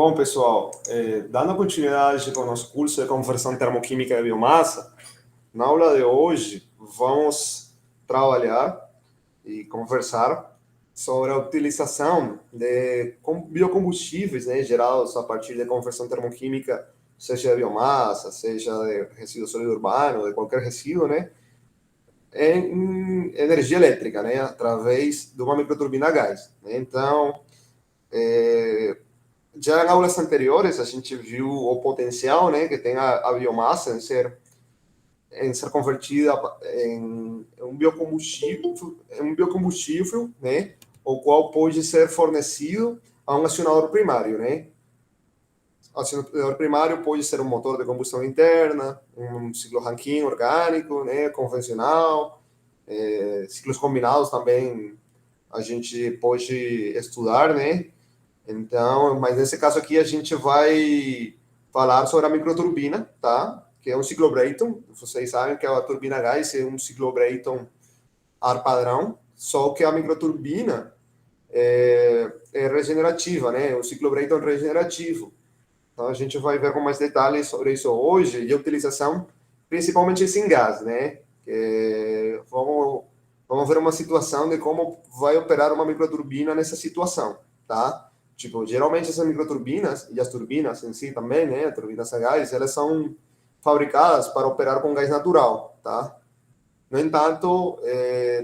Bom, pessoal, dando continuidade com o nosso curso de conversão termoquímica de biomassa, na aula de hoje vamos trabalhar e conversar sobre a utilização de biocombustíveis, né, gerados a partir de conversão termoquímica, seja de biomassa, seja de resíduo sólido urbano, de qualquer resíduo, né, em energia elétrica, né, através de uma microturbina a gás. Então, já em aulas anteriores a gente viu o potencial, né, que tem a biomassa em ser convertida em um biocombustível, né, o qual pode ser fornecido a um acionador primário, né. O acionador primário pode ser um motor de combustão interna, um ciclo Rankine orgânico, né, convencional, ciclos combinados também a gente pode estudar, né. Então, mas nesse caso aqui a gente vai falar sobre a microturbina, tá? Que é um ciclo Brayton. Vocês sabem que a turbina a gás é um ciclo Brayton ar padrão, só que a microturbina é regenerativa, né? O ciclo Brayton regenerativo. Então a gente vai ver com mais detalhes sobre isso hoje e a utilização, principalmente em gás, né? Vamos ver uma situação de como vai operar uma microturbina nessa situação, tá? Tipo, geralmente essas microturbinas e as turbinas em si também, né, turbinas a gás, elas são fabricadas para operar com gás natural, tá? No entanto,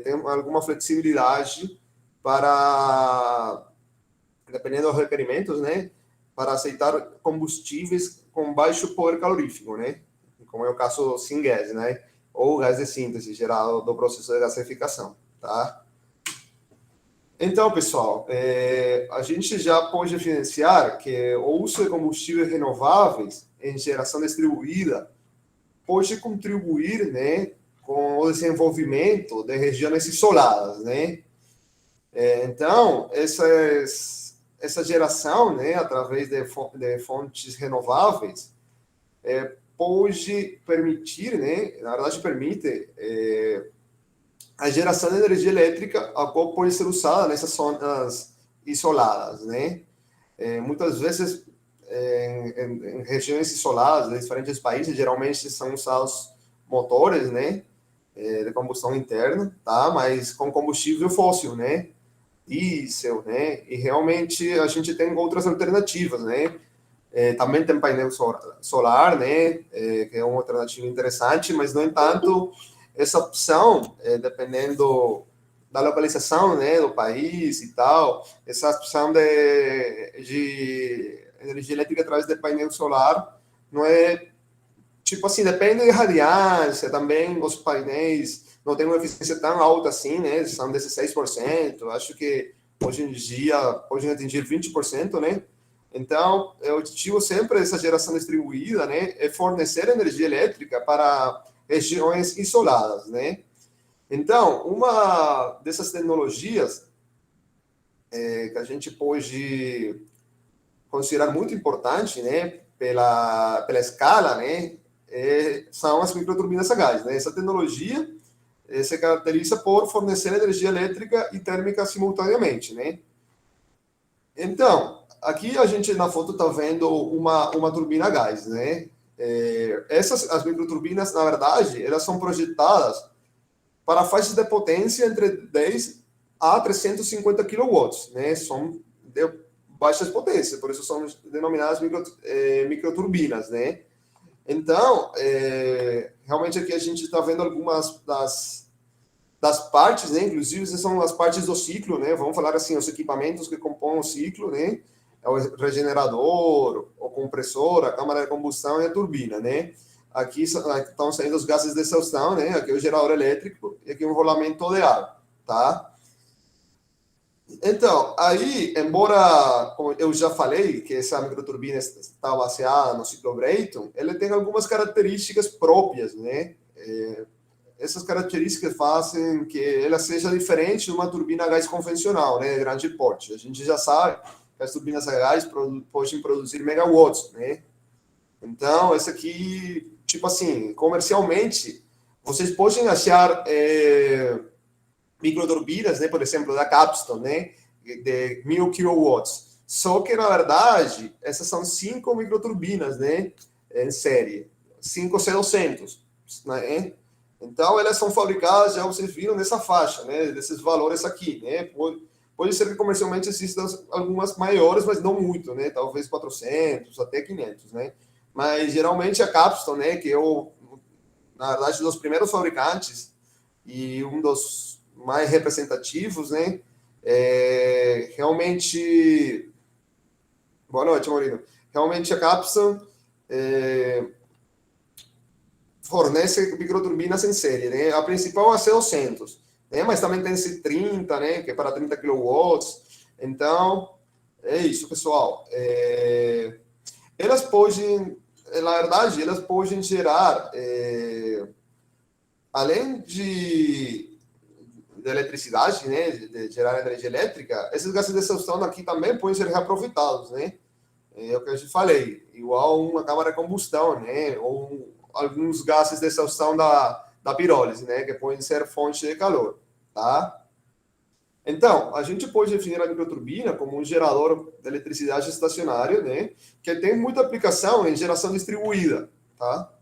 tem alguma flexibilidade para, dependendo dos requerimentos, né, para aceitar combustíveis com baixo poder calorífico, né, como é o caso do syngas, né, ou gás de síntese gerado do processo de gasificação, tá? Então, pessoal, a gente já pode evidenciar que o uso de combustíveis renováveis em geração distribuída pode contribuir, né, com o desenvolvimento de regiões isoladas, né? Então, essa geração, né, através de fontes renováveis, pode permitir, né, na verdade permite a geração de energia elétrica, a qual pode ser usada nessas zonas isoladas, né? Muitas vezes, em regiões isoladas de diferentes países, geralmente são usados motores, né, de combustão interna, tá? Mas com combustível fóssil, né? Diesel, né? E realmente a gente tem outras alternativas, né? Também tem painel solar, né? Que é uma alternativa interessante, mas, no entanto, essa opção, dependendo da localização, né, do país e tal, essa opção de energia elétrica através de painel solar não é, tipo assim, depende de radiância, também os painéis não têm uma eficiência tão alta assim, né, são 16%, acho que hoje em dia podem atingir 20%, né. Então, o objetivo sempre dessa geração distribuída, né, é fornecer energia elétrica para regiões isoladas, né. Então, uma dessas tecnologias que a gente pode considerar muito importante, né, pela escala, né, são as microturbinas a gás, né. Essa tecnologia se caracteriza por fornecer energia elétrica e térmica simultaneamente, né. Então, aqui a gente na foto está vendo uma turbina a gás, né. As microturbinas, na verdade, elas são projetadas para faixas de potência entre 10 a 350 kW, né? São de baixas potências, por isso são denominadas microturbinas, né? Então, realmente aqui a gente está vendo algumas das partes, né? Inclusive, essas são as partes do ciclo, né? Vamos falar assim, os equipamentos que compõem o ciclo, né? É o regenerador, o compressor, a câmara de combustão e a turbina, né? Aqui estão saindo os gases de exaustão, né? Aqui é o gerador elétrico e aqui é um rolamento de ar, tá? Então, aí, embora, como eu já falei, que essa microturbina está baseada no ciclo Brayton, ele tem algumas características próprias, né? Essas características fazem que ela seja diferente de uma turbina a gás convencional, né? De grande porte. A gente já sabe que as turbinas a gás podem produzir megawatts, né? Então, essa aqui, tipo assim, comercialmente, vocês podem achar microturbinas, né, por exemplo, da Capstone, né, de 1000 kW. Só que, na verdade, essas são 5 microturbinas, né, em série, 5 C200, né? Então, elas são fabricadas, já vocês viram, nessa faixa, né, desses valores aqui, né? Pode ser que comercialmente existam algumas maiores, mas não muito, né? Talvez 400, até 500, né? Mas, geralmente, a Capstone, né, que é, na verdade, dos primeiros fabricantes e um dos mais representativos, né? Realmente... Boa noite, Maurício. Realmente, a Capstone fornece microturbinas em série, né? A principal é a C200, né? Mas também tem C30, né? Que é para 30 kW. Então, é isso, pessoal. Elas podem, na verdade, elas podem gerar, além de eletricidade, né? De gerar energia elétrica, esses gases de exaustão aqui também podem ser reaproveitados, né? É o que eu te falei, igual uma câmara de combustão, né? Ou alguns gases de exaustão da pirólise, né? Que podem ser fonte de calor, tá? Então, a gente pode definir a microturbina como um gerador de eletricidade estacionário, né? Que tem muita aplicação em geração distribuída, tá?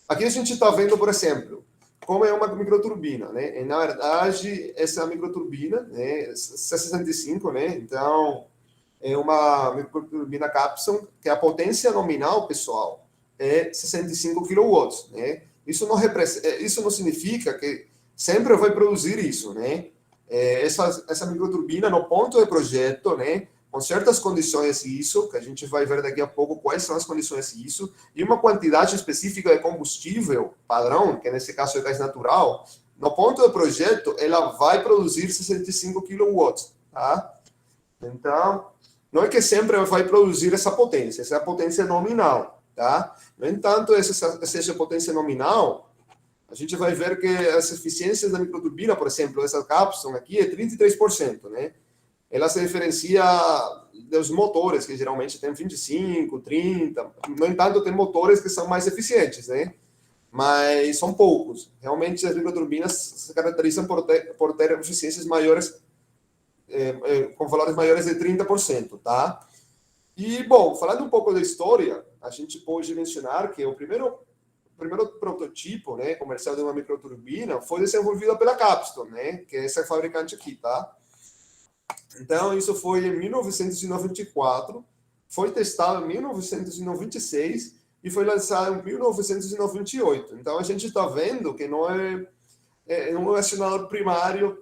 Aqui a gente está vendo, por exemplo, como é uma microturbina, né? E, na verdade, essa microturbina, né? C65, né? Então, é uma microturbina Capstone, que a potência nominal, pessoal, é 65 kW, né? Isso não significa que sempre vai produzir isso, né? Essa microturbina, no ponto de projeto, né? Com certas condições ISO, que a gente vai ver daqui a pouco quais são as condições ISO, e uma quantidade específica de combustível padrão, que nesse caso é gás natural, no ponto de projeto, ela vai produzir 65 kW, tá? Então, não é que sempre vai produzir essa é a potência nominal, tá? No entanto, essa potência nominal, a gente vai ver que as eficiências da microturbina, por exemplo, essa Capstone aqui é 33%, né? Ela se diferencia dos motores, que geralmente tem 25, 30. No entanto, tem motores que são mais eficientes, né? Mas são poucos. Realmente, as microturbinas se caracterizam por ter eficiências maiores, com valores maiores de 30%, tá? E, bom, falando um pouco da história, a gente pode mencionar que o primeiro protótipo, né, comercial de uma microturbina foi desenvolvido pela Capstone, né, que é essa fabricante aqui, tá? Então, isso foi em 1994, foi testado em 1996 e foi lançado em 1998. Então, a gente está vendo que não é um acionador primário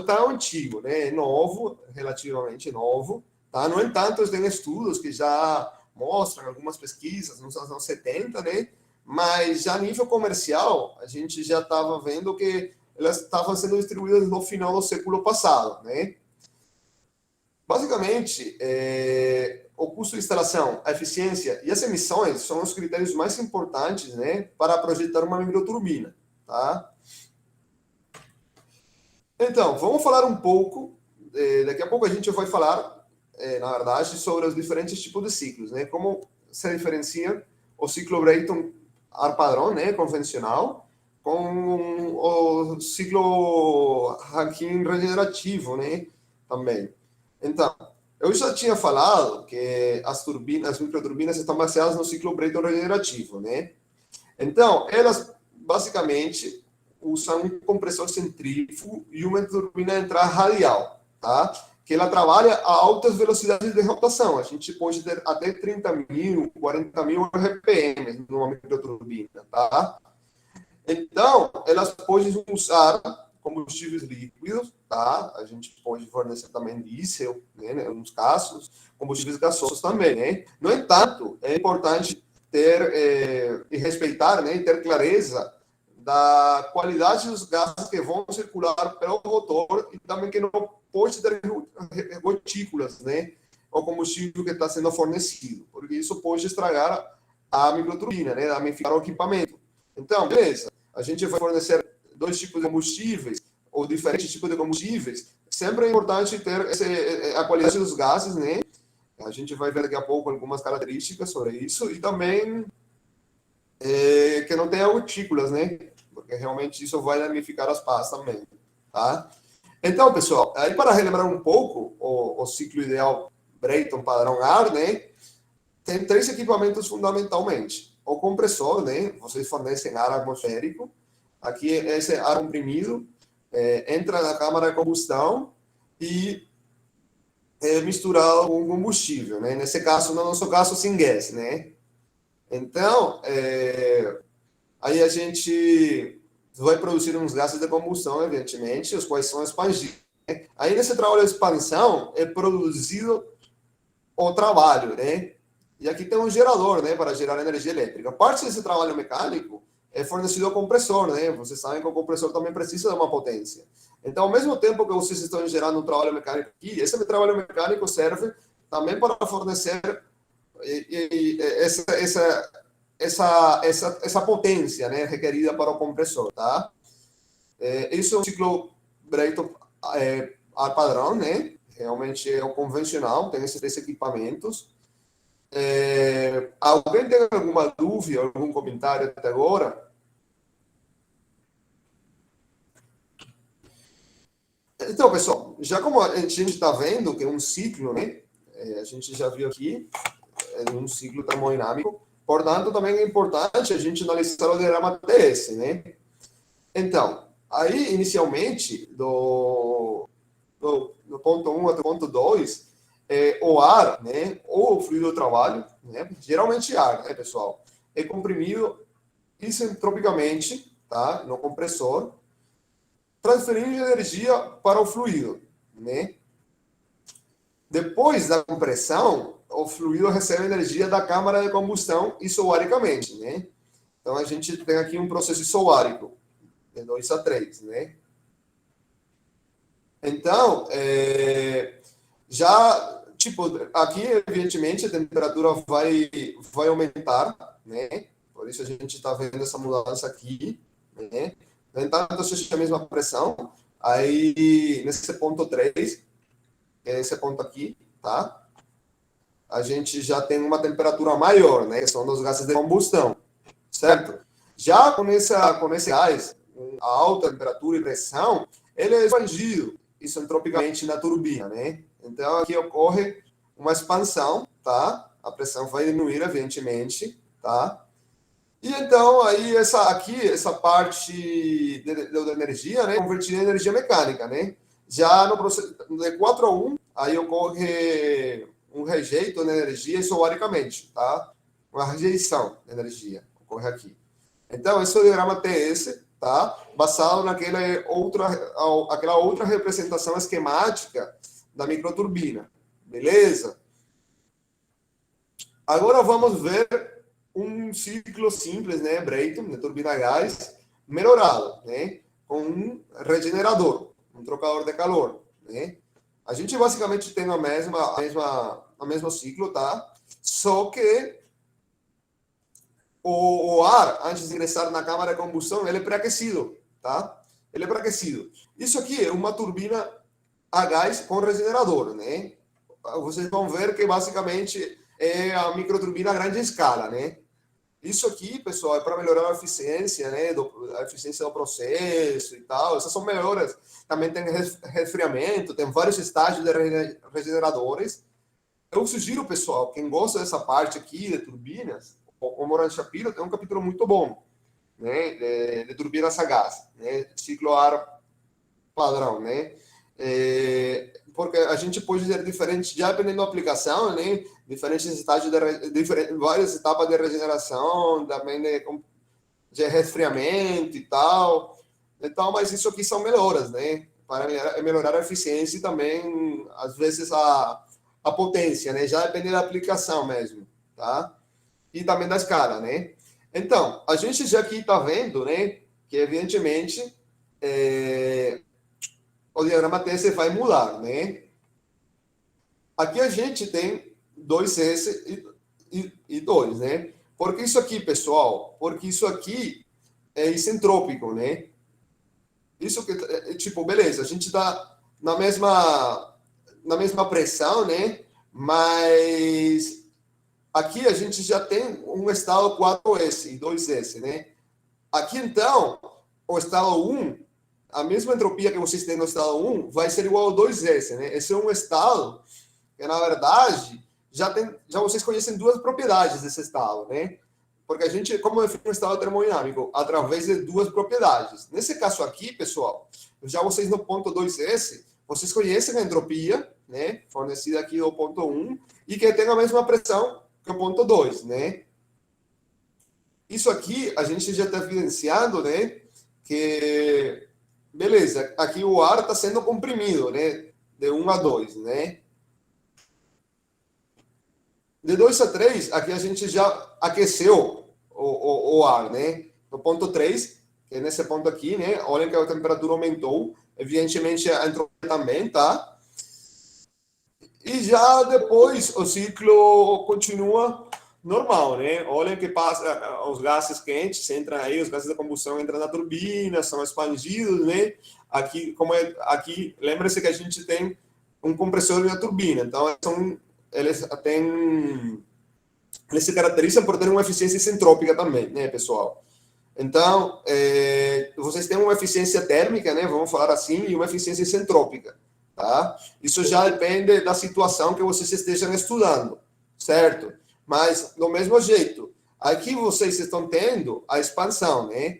tão antigo, né? É novo, relativamente novo, tá? No entanto, tem estudos que já mostram algumas pesquisas nos anos 70, né? Mas já a nível comercial, a gente já estava vendo que elas estavam sendo distribuídas no final do século passado, né? Basicamente, o custo de instalação, a eficiência e as emissões são os critérios mais importantes, né, para projetar uma microturbina, tá? Então, vamos falar um pouco, daqui a pouco a gente vai falar, na verdade, sobre os diferentes tipos de ciclos, né? Como se diferencia o ciclo Brayton ar padrão, né, convencional, com o ciclo Rankine regenerativo, né, também. Então, eu já tinha falado que as microturbinas estão baseadas no ciclo Brayton regenerativo, né? Então, elas basicamente usam um compressor centrífugo e uma turbina de entrada radial, tá? Que ela trabalha a altas velocidades de rotação. A gente pode ter até 30.000, 40.000 RPM numa microturbina, tá? Então, elas podem usar combustíveis líquidos, tá? A gente pode fornecer também diesel, né, em alguns casos, combustíveis gasosos também, né? No entanto, é importante ter e respeitar, né, e ter clareza da qualidade dos gases que vão circular pelo rotor e também que não pode ter gotículas, né, o combustível que está sendo fornecido, porque isso pode estragar a microturbina, né, danificar o equipamento. Então, beleza, a gente vai fornecer dois tipos de combustíveis ou diferentes tipos de combustíveis. Sempre é importante ter a qualidade dos gases, né? A gente vai ver daqui a pouco algumas características sobre isso e também que não tenha gotículas, né? Porque realmente isso vai danificar as pás também, tá? Então, pessoal, aí para relembrar um pouco o ciclo ideal Brayton padrão ar, né? Tem 3 equipamentos fundamentalmente. O compressor, né? Vocês fornecem ar atmosférico. Aqui, esse ar comprimido entra na câmara de combustão e é misturado com combustível, né? Nesse caso, no nosso caso, sem gás, né? Então, aí a gente vai produzir uns gases de combustão, evidentemente, os quais são expandidos. Né? Aí, nesse trabalho de expansão, é produzido o trabalho, né? E aqui tem um gerador, né, para gerar energia elétrica. Parte desse trabalho mecânico é fornecido ao compressor, né? Vocês sabem que o compressor também precisa de uma potência. Então, ao mesmo tempo que vocês estão gerando um trabalho mecânico aqui, esse trabalho mecânico serve também para fornecer essa potência, né, requerida para o compressor, tá? Isso é um ciclo Brayton padrão, né? Realmente é o convencional, tem esses 3 equipamentos. Alguém tem alguma dúvida, algum comentário até agora? Então, pessoal, já como a gente está vendo que é um ciclo, né? A gente já viu aqui, é um ciclo termodinâmico. Portanto, também é importante a gente analisar o diagrama TS, né? Então, aí, inicialmente, do ponto 1 até o ponto 2, o ar, né, ou o fluido do trabalho, né, geralmente ar, né, pessoal, é comprimido isentropicamente, tá, no compressor, transferindo energia para o fluido, né? Depois da compressão, o fluido recebe energia da câmara de combustão isobaricamente, né? Então, a gente tem aqui um processo isobárico, de 2 a 3, né? Então, já, tipo, aqui, evidentemente, a temperatura vai aumentar, né? Por isso a gente está vendo essa mudança aqui, né? No entanto, se a mesma pressão, aí, nesse ponto 3, esse ponto aqui, tá? A gente já tem uma temperatura maior, né? Que são dos gases de combustão, certo? Já com esse gás, a alta temperatura e pressão, ele é expandido isentropicamente na turbina, né? Então, aqui ocorre uma expansão, tá? A pressão vai diminuir, evidentemente, tá? E então, aí, essa parte de energia, né? Convertida em energia mecânica, né? Já no processo de 4 a 1, aí ocorre um rejeito de energia isobaricamente, tá? Uma rejeição de energia ocorre aqui. Então, esse é o diagrama TS, tá? Basado aquela outra representação esquemática da microturbina, beleza? Agora vamos ver um ciclo simples, né, Brayton, de turbina a gás, melhorado, né, com um regenerador, um trocador de calor, né? A gente basicamente tem o mesmo ciclo, tá? Só que o ar, antes de ingressar na câmara de combustão, ele é pré-aquecido, tá? Ele é pré-aquecido. Isso aqui é uma turbina a gás com regenerador, né? Vocês vão ver que basicamente é a microturbina a grande escala, né? Isso aqui, pessoal, é para melhorar a eficiência, né? A eficiência do processo e tal. Essas são melhoras. Também tem resfriamento, tem vários estágios de regeneradores. Eu sugiro, pessoal, quem gosta dessa parte aqui de turbinas, o Moran Shapiro tem um capítulo muito bom, né? De turbinas a gás, né? Ciclo ar padrão, né? Porque a gente pode ter diferentes, já dependendo da aplicação, né? Diferentes estágios várias etapas de regeneração, também de resfriamento e tal. Então, mas isso aqui são melhoras, né? Para melhorar a eficiência e também, às vezes, a potência, né? Já depende da aplicação mesmo, tá? E também da escala, né? Então, a gente já aqui está vendo, né? Que, evidentemente, o diagrama TS vai mudar, né? Aqui a gente tem 2S e 2, né? Porque isso aqui, pessoal, porque isso aqui é isentrópico, né? Isso que, tipo, beleza, a gente está na mesma pressão, né? Mas aqui a gente já tem um estado 4S e 2S, né? Aqui, então, o estado 1, a mesma entropia que vocês têm no estado 1 vai ser igual ao 2S, né? Esse é um estado que na verdade já vocês conhecem duas propriedades desse estado, né? Porque a gente, como define um estado termodinâmico? Através de duas propriedades. Nesse caso aqui, pessoal, já vocês no ponto 2S, vocês conhecem a entropia, né? Fornecida aqui no ponto 1, e que tem a mesma pressão que o ponto 2, né? Isso aqui a gente já está evidenciando, né? Que, beleza, aqui o ar está sendo comprimido, né? De 1 a 2, né? De 2 a 3, aqui a gente já aqueceu o ar, né? No ponto 3, que é nesse ponto aqui, né? Olhem que a temperatura aumentou. Evidentemente, a entropia também, tá? E já depois o ciclo continua normal, né? Olhem que passa, os gases quentes entram aí, os gases da combustão entram na turbina, são expandidos, né? Aqui, aqui, lembre-se que a gente tem um compressor na turbina, então eles se caracterizam por ter uma eficiência isentrópica também, né, pessoal? Então, vocês têm uma eficiência térmica, né, vamos falar assim, e uma eficiência isentrópica, tá? Isso já depende da situação que vocês estejam estudando, certo? Mas, do mesmo jeito, aqui vocês estão tendo a expansão, né?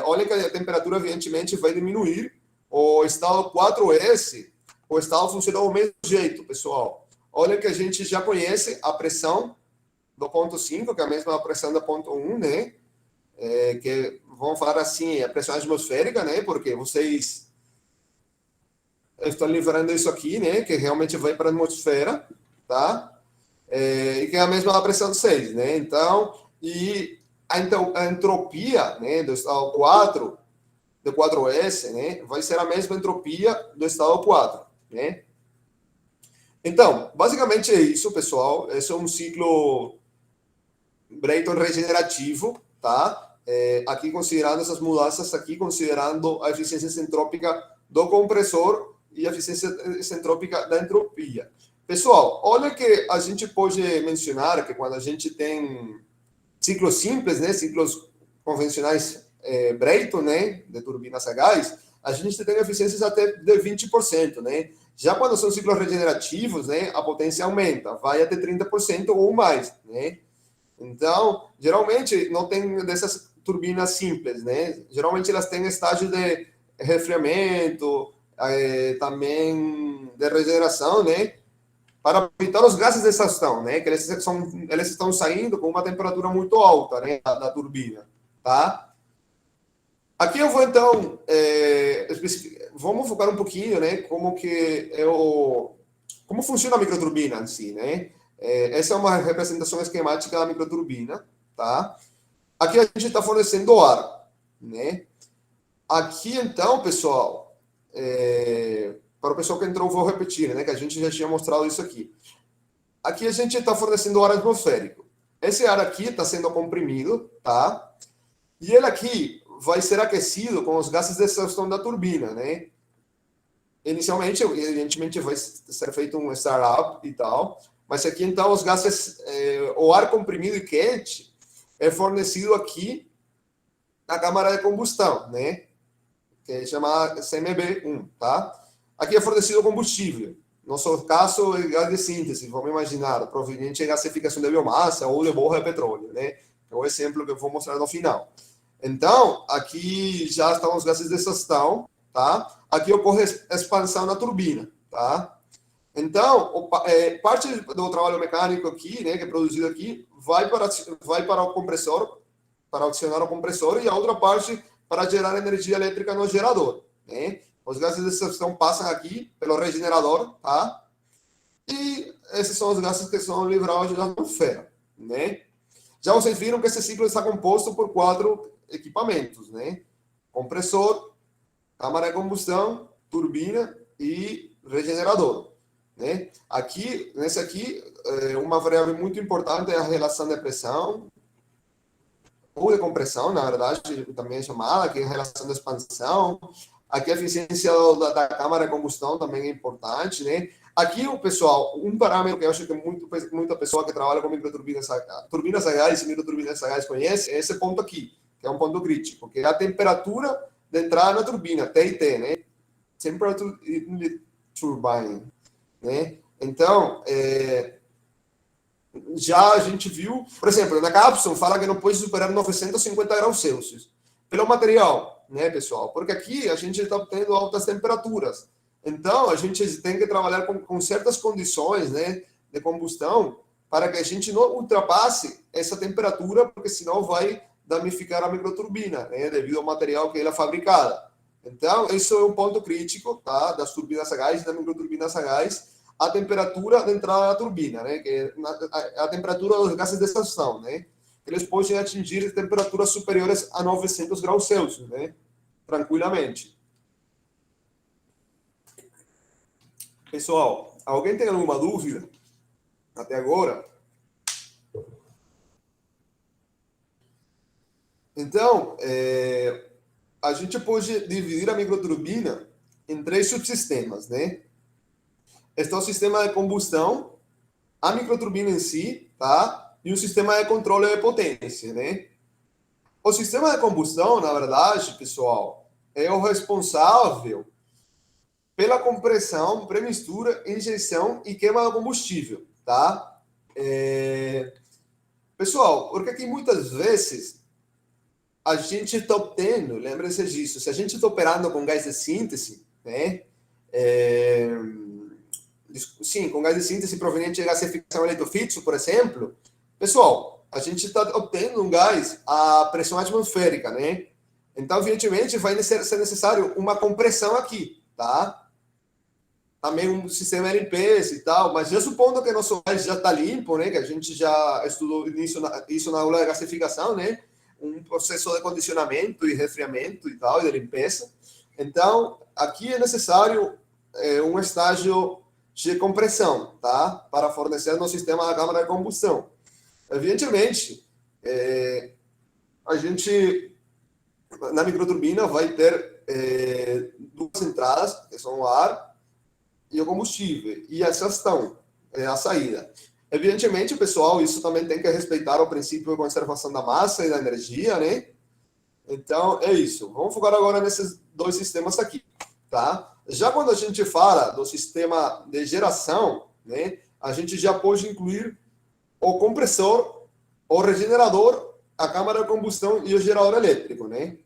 Olha que a temperatura, evidentemente, vai diminuir. O estado 4S, o estado funciona do mesmo jeito, pessoal. Olha que a gente já conhece a pressão do ponto 5, que é a mesma pressão do ponto 1, né? Que vamos falar assim, a pressão atmosférica, né? Porque vocês estão livrando isso aqui, né? Que realmente vai para a atmosfera, tá? E que é a mesma pressão 6, né? Então, a entropia, né, do estado 4, do 4S, né, vai ser a mesma entropia do estado 4, né? Então, basicamente é isso, pessoal. Esse é um ciclo Brayton regenerativo, tá? Aqui considerando essas mudanças aqui, considerando a eficiência isentrópica do compressor e a eficiência isentrópica da entropia. Pessoal, olha que a gente pode mencionar que quando a gente tem ciclos simples, né, ciclos convencionais Brayton, né, de turbinas a gás, a gente tem eficiências até de 20%, né? Já quando são ciclos regenerativos, né, a potência aumenta, vai até 30% ou mais, né? Então, geralmente não tem dessas turbinas simples, né? Geralmente elas têm estágio de resfriamento, também de regeneração, né? Para evitar os gases de exaustão, né? Que eles estão saindo com uma temperatura muito alta, né? Da turbina, tá? Aqui eu vou então vamos focar um pouquinho, né? Como funciona a microturbina em si, né? Essa é uma representação esquemática da microturbina, tá? Aqui a gente está fornecendo ar, né? Aqui então, pessoal, para o pessoal que entrou, vou repetir, né? Que a gente já tinha mostrado isso aqui. Aqui a gente está fornecendo ar atmosférico. Esse ar aqui está sendo comprimido, tá? E ele aqui vai ser aquecido com os gases de exaustão da turbina, né? Inicialmente, evidentemente, vai ser feito um startup e tal, mas aqui então os gases, o ar comprimido e quente é fornecido aqui na câmara de combustão, né? Que é chamada CMB1, tá? Aqui é fornecido combustível. No nosso caso, é gás de síntese, vamos imaginar, proveniente de gasificação de biomassa ou de borra de petróleo, né? É o exemplo que eu vou mostrar no final. Então, aqui já estão os gases de exaustão, tá? Aqui ocorre a expansão na turbina, tá? Então, parte do trabalho mecânico aqui, né, que é produzido aqui, vai para o compressor, para acionar o compressor, e a outra parte para gerar energia elétrica no gerador, né? Os gases de exaustão passam aqui pelo regenerador, tá? E esses são os gases que são livrados da atmosfera, né? Já vocês viram que esse ciclo está composto por 4 equipamentos, né? Compressor, câmara de combustão, turbina e regenerador, né? Aqui, nesse aqui, uma variável muito importante é a relação de pressão ou de compressão, na verdade, também é chamada, que é a relação de expansão. Aqui a eficiência da câmara de combustão também é importante, né? Aqui, o pessoal, um parâmetro que eu acho que muita pessoa que trabalha com turbinas a gás e microturbinas a gás conhece, é esse ponto aqui, que é um ponto crítico, que é a temperatura de entrada na turbina, TIT, né? Temperature in the turbine, né? Então, já a gente viu, por exemplo, na Capstone fala que não pode superar 950 graus Celsius. Pelo material, né, pessoal? Porque aqui a gente está tendo altas temperaturas. Então, a gente tem que trabalhar com certas condições, né, de combustão para que a gente não ultrapasse essa temperatura, porque senão vai danificar a microturbina, né, devido ao material que ela é fabricada. Então, isso é um ponto crítico, tá, das turbinas a gás e das microturbinas a gás, a temperatura de entrada da turbina, né, que é a temperatura dos gases de exaustão, né, eles podem atingir temperaturas superiores a 900 graus Celsius, né, tranquilamente. Pessoal, alguém tem alguma dúvida até agora? Então, a gente pode dividir a microturbina em 3 subsistemas, né? Este é o sistema de combustão, a microturbina em si, tá? E o sistema de controle de potência, né? O sistema de combustão, na verdade, pessoal, é o responsável pela compressão, pré-mistura, injeção e queima do combustível, tá? Pessoal, porque aqui muitas vezes a gente está obtendo, lembre-se disso, se a gente está operando com gás de síntese, né? Sim, com gás de síntese proveniente de gasificação eletrofítico, por exemplo, pessoal, a gente está obtendo um gás a pressão atmosférica, né? Então, evidentemente, vai ser necessário uma compressão aqui, tá? Também um sistema de limpeza e tal, mas já supondo que nosso gás já está limpo, né? Que a gente já estudou isso na aula de gasificação, né? Um processo de condicionamento e resfriamento e tal, e de limpeza. Então, aqui é necessário um estágio de compressão, tá? Para fornecer no sistema da câmara de combustão. Evidentemente, a gente, na microturbina, vai ter 2 entradas, que são o ar e o combustível, e a exaustão, a saída. Evidentemente, pessoal, isso também tem que respeitar o princípio de conservação da massa e da energia, né? Então, é isso. Vamos focar agora nesses 2 sistemas aqui, tá? Já quando a gente fala do sistema de geração, né, a gente já pode incluir o compressor, o regenerador, a câmara de combustão e o gerador elétrico, né?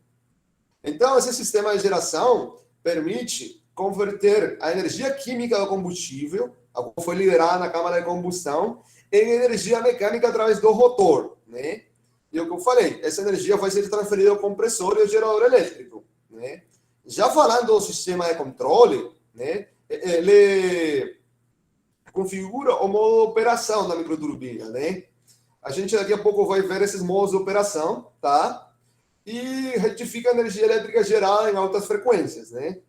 Então, esse sistema de geração permite converter a energia química do combustível, a qual foi liberada na câmara de combustão, em energia mecânica através do rotor, né? E o que eu falei, essa energia vai ser transferida ao compressor e ao gerador elétrico, né? Já falando do sistema de controle, né? Ele configura o modo de operação da microturbina, né? A gente daqui a pouco vai ver esses modos de operação, tá? E retifica a energia elétrica gerada em altas frequências, né?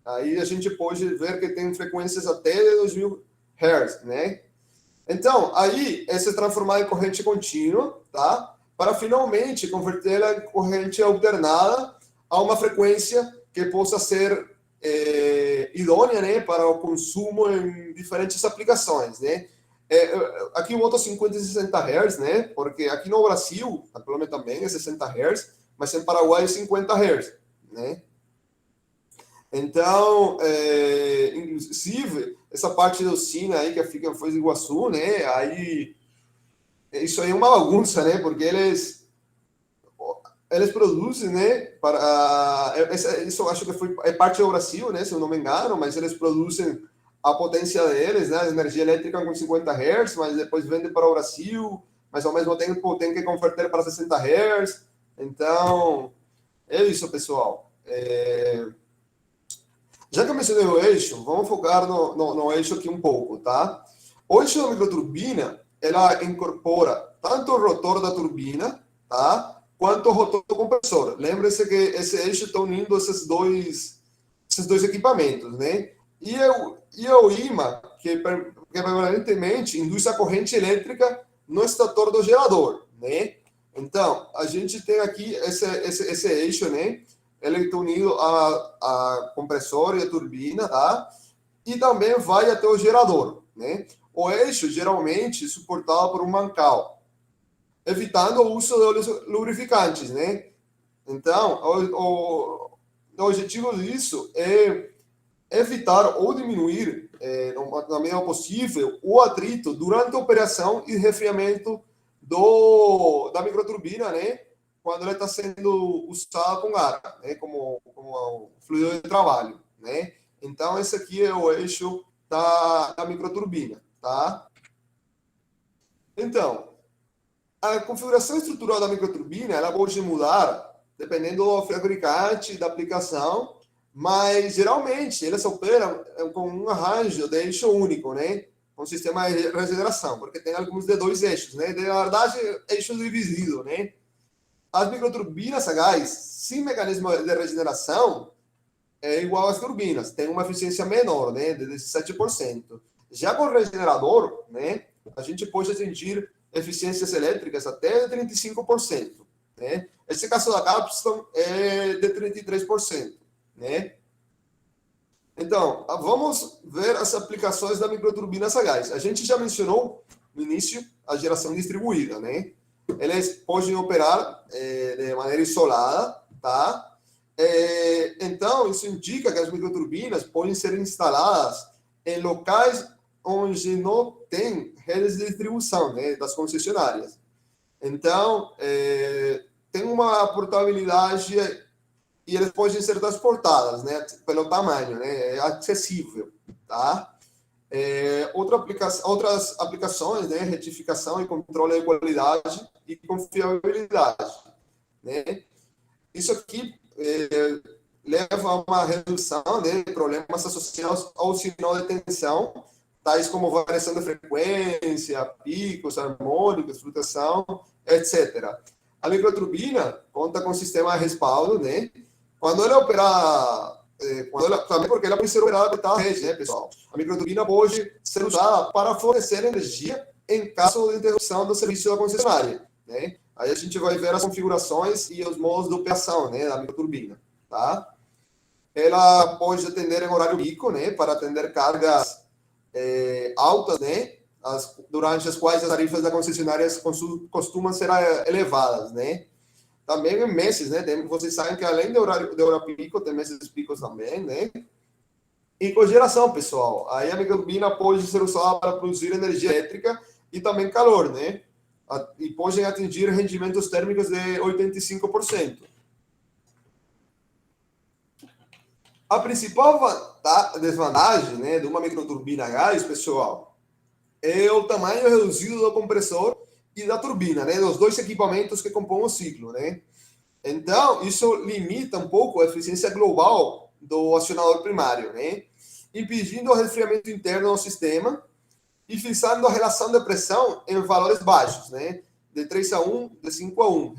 Aí a gente pode ver que tem frequências até 2000 Hz, né? Então, aí é se transformar em corrente contínua, tá? Para finalmente convertê-la em corrente alternada a uma frequência que possa ser idônea, né, para o consumo em diferentes aplicações, né? Aqui eu boto 50 e 60 Hz, né? Porque aqui no Brasil, atualmente também é 60 Hz, mas em Paraguai é 50 Hz, né? Então, inclusive, essa parte da usina aí que fica em Foz do Iguaçu, né? Aí, isso aí é uma bagunça, né? Porque eles produzem, né? Isso eu acho que é parte do Brasil, né? Se eu não me engano, mas eles produzem a potência deles, né? A energia elétrica com 50 Hz, mas depois vende para o Brasil, mas ao mesmo tempo tem que converter para 60 Hz. Então, é isso, pessoal. Já que eu mencionei o eixo, vamos focar no eixo aqui um pouco, tá? O eixo da microturbina, ela incorpora tanto o rotor da turbina, tá? Quanto o rotor do compressor. Lembre-se que esse eixo está unindo esses dois equipamentos, né? E o ímã, que permanentemente induz a corrente elétrica no estator do gerador, né? Então, a gente tem aqui esse eixo, né? Ele está unido a compressor e a turbina, tá? E também vai até o gerador, né? O eixo, geralmente, é suportado por um mancal, evitando o uso de óleos lubrificantes, né? Então, o objetivo disso é evitar ou diminuir na medida possível, o atrito durante a operação e resfriamento da microturbina, né? Quando ela está sendo usada com ar, né? Como fluido de trabalho, né? Então, esse aqui é o eixo da microturbina, tá? Então, a configuração estrutural da microturbina, ela pode mudar dependendo do fabricante e da aplicação, mas geralmente elas operam com um arranjo de eixo único, né? Com sistema de regeneração, porque tem alguns de dois eixos, né? Na verdade, eixo dividido, né? As microturbinas a gás, sem mecanismo de regeneração, é igual às turbinas, tem uma eficiência menor, né? De 17%. Já com o regenerador, né? A gente pode atingir eficiências elétricas até 35%, né? Esse caso da Capstone é de 33%, né? Então, vamos ver as aplicações da microturbina a gás. A gente já mencionou no início a geração distribuída, né? Elas podem operar de maneira isolada, tá? Então, isso indica que as microturbinas podem ser instaladas em locais onde não tem redes de distribuição, né, das concessionárias. Então, tem uma portabilidade e elas podem ser transportadas, né, pelo tamanho, né, é acessível, tá? Outras aplicações, né, retificação e controle de qualidade e confiabilidade, né? Isso aqui leva a uma redução, né, de problemas associados ao sinal de tensão, tais como variação de frequência, picos, harmônicos, flutuação, etc. A microturbina conta com sistema de respaldo, né? Quando ela operar, também porque ela pode ser operada pela rede, né, pessoal? A microturbina pode ser usada para fornecer energia em caso de interrupção do serviço da concessionária, né? Aí a gente vai ver as configurações e os modos de operação, né, da microturbina, tá? Ela pode atender em horário pico, né, para atender cargas altas, né, durante as quais as tarifas da concessionária costumam ser elevadas, né? Também em meses, né? Vocês sabem que além do horário pico, tem meses picos também, né? E cogeração, pessoal. Aí a microturbina pode ser usada para produzir energia elétrica e também calor, né? E podem atingir rendimentos térmicos de 85%. A principal desvantagem, né, de uma microturbina a gás, pessoal, é o tamanho reduzido do compressor e da turbina, né, dos dois equipamentos que compõem o ciclo, né? Então, isso limita um pouco a eficiência global do acionador primário, né? Impedindo o resfriamento interno do sistema e fixando a relação de pressão em valores baixos, né? De 3:1, de 5:1.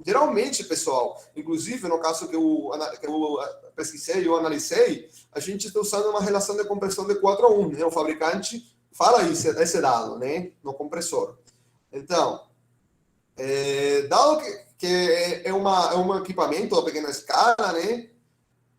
Geralmente, pessoal, inclusive no caso que eu pesquisei e eu analisei, a gente está usando uma relação de compressão de 4:1, né? O fabricante fala isso, esse dado, né? No compressor. Então, dado que é um equipamento a pequena escala, né?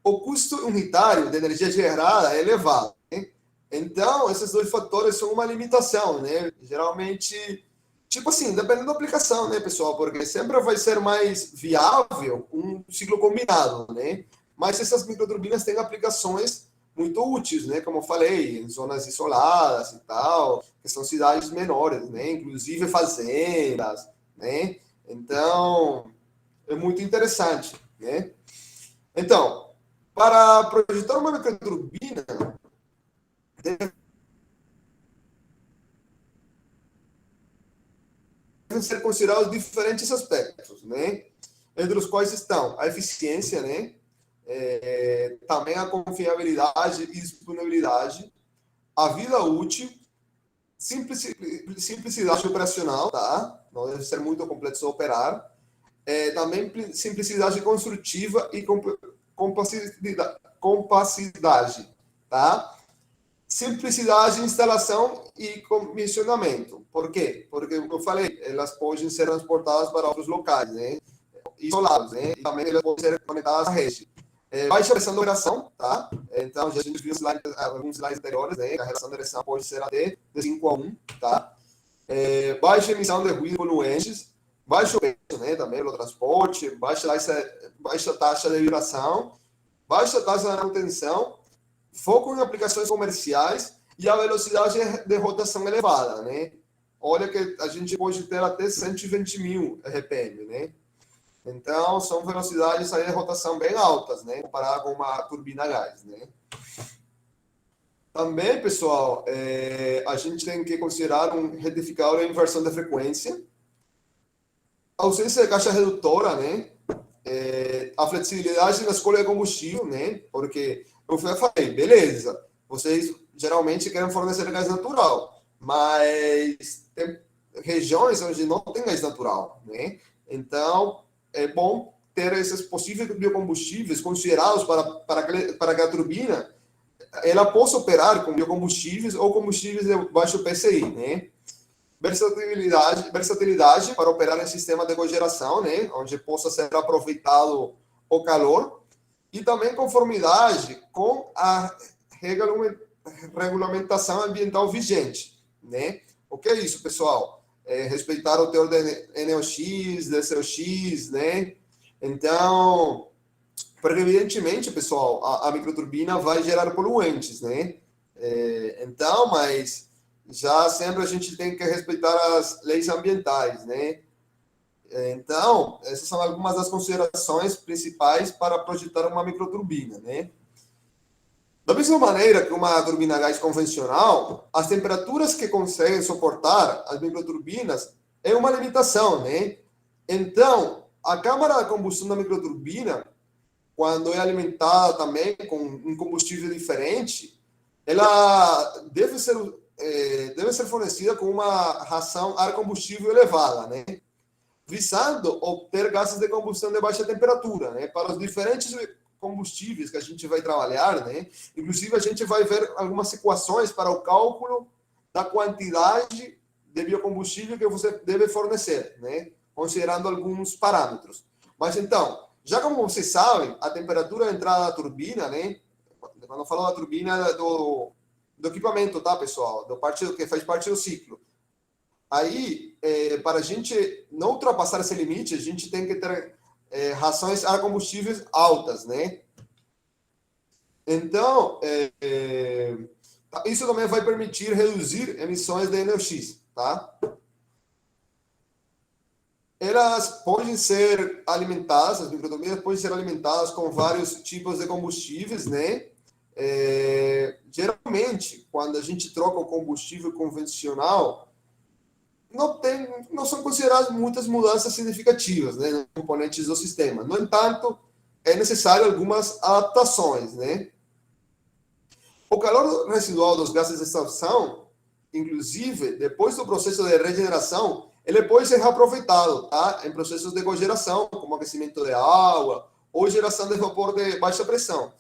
O custo unitário de energia gerada é elevado, né? Então, esses dois fatores são uma limitação, né? Geralmente, tipo assim, dependendo da aplicação, né, pessoal? Porque sempre vai ser mais viável um ciclo combinado, né? Mas essas microturbinas têm aplicações muito úteis, né? Como eu falei, em zonas isoladas e tal, que são cidades menores, né? Inclusive fazendas, né? Então, é muito interessante, né? Então, para projetar uma microturbina, devem ser considerados diferentes aspectos, né? Entre os quais estão a eficiência, né? Também a confiabilidade e disponibilidade, a vida útil, simplicidade operacional, tá? Não deve ser muito complexo de operar. Também simplicidade construtiva e compacidade, tá? Simplicidade de instalação e comissionamento. Por quê? Porque, como eu falei, elas podem ser transportadas para outros locais, né? Isolados, né? E também elas podem ser conectadas à rede. Baixa pressão de operação, tá? Então, já a gente viu alguns slides anteriores, né? A relação de pressão pode ser até de 5:1, tá? Baixa emissão de ruído poluentes, baixo peso, né? Também pelo transporte, baixa taxa de vibração, baixa taxa de manutenção foco em aplicações comerciais e a velocidade de rotação elevada, né? Olha que a gente pode ter até 120 mil RPM, né? Então, são velocidades aí de rotação bem altas, né? Comparado com uma turbina a gás, né? Também, pessoal, a gente tem que considerar um retificador em inversão de frequência, a ausência de caixa redutora, né? A flexibilidade na escolha de combustível, né? Porque eu falei, beleza, vocês geralmente querem fornecer gás natural, mas tem regiões onde não tem gás natural, né? Então, é bom ter esses possíveis biocombustíveis considerados para que a turbina ela possa operar com biocombustíveis ou combustíveis de baixo PCI, né? Versatilidade para operar em sistema de cogeração, né? Onde possa ser aproveitado o calor, e também conformidade com a regulamentação ambiental vigente, né? O que é isso, pessoal? Respeitar o teor de NOx, DCOX, né? Então, porque evidentemente, pessoal, a microturbina vai gerar poluentes, né? Então, mas já sempre a gente tem que respeitar as leis ambientais, né? Então, essas são algumas das considerações principais para projetar uma microturbina, né? Da mesma maneira que uma turbina a gás convencional, as temperaturas que conseguem suportar as microturbinas é uma limitação, né? Então, a câmara de combustão da microturbina, quando é alimentada também com um combustível diferente, ela deve ser fornecida com uma ração ar combustível elevada, né? Visando obter gases de combustão de baixa temperatura, né? Para os diferentes combustíveis que a gente vai trabalhar, né? Inclusive, a gente vai ver algumas equações para o cálculo da quantidade de biocombustível que você deve fornecer, né? Considerando alguns parâmetros. Mas, então, já como vocês sabem, a temperatura de entrada da turbina, né? Quando eu falo da turbina, do equipamento, tá, pessoal? Que faz parte do ciclo. Aí, para a gente não ultrapassar esse limite, a gente tem que ter rações a combustíveis altas, né? Então, isso também vai permitir reduzir emissões de NOx, tá? Elas podem ser alimentadas, as microturbinas podem ser alimentadas com vários tipos de combustíveis, né? Geralmente, quando a gente troca o combustível convencional, não são consideradas muitas mudanças significativas, né, nos componentes do sistema. No entanto, é necessário algumas adaptações, né? O calor residual dos gases de exaustão, inclusive, depois do processo de regeneração, ele pode ser reaproveitado, tá? Em processos de cogeração, como aquecimento de água ou geração de vapor de baixa pressão.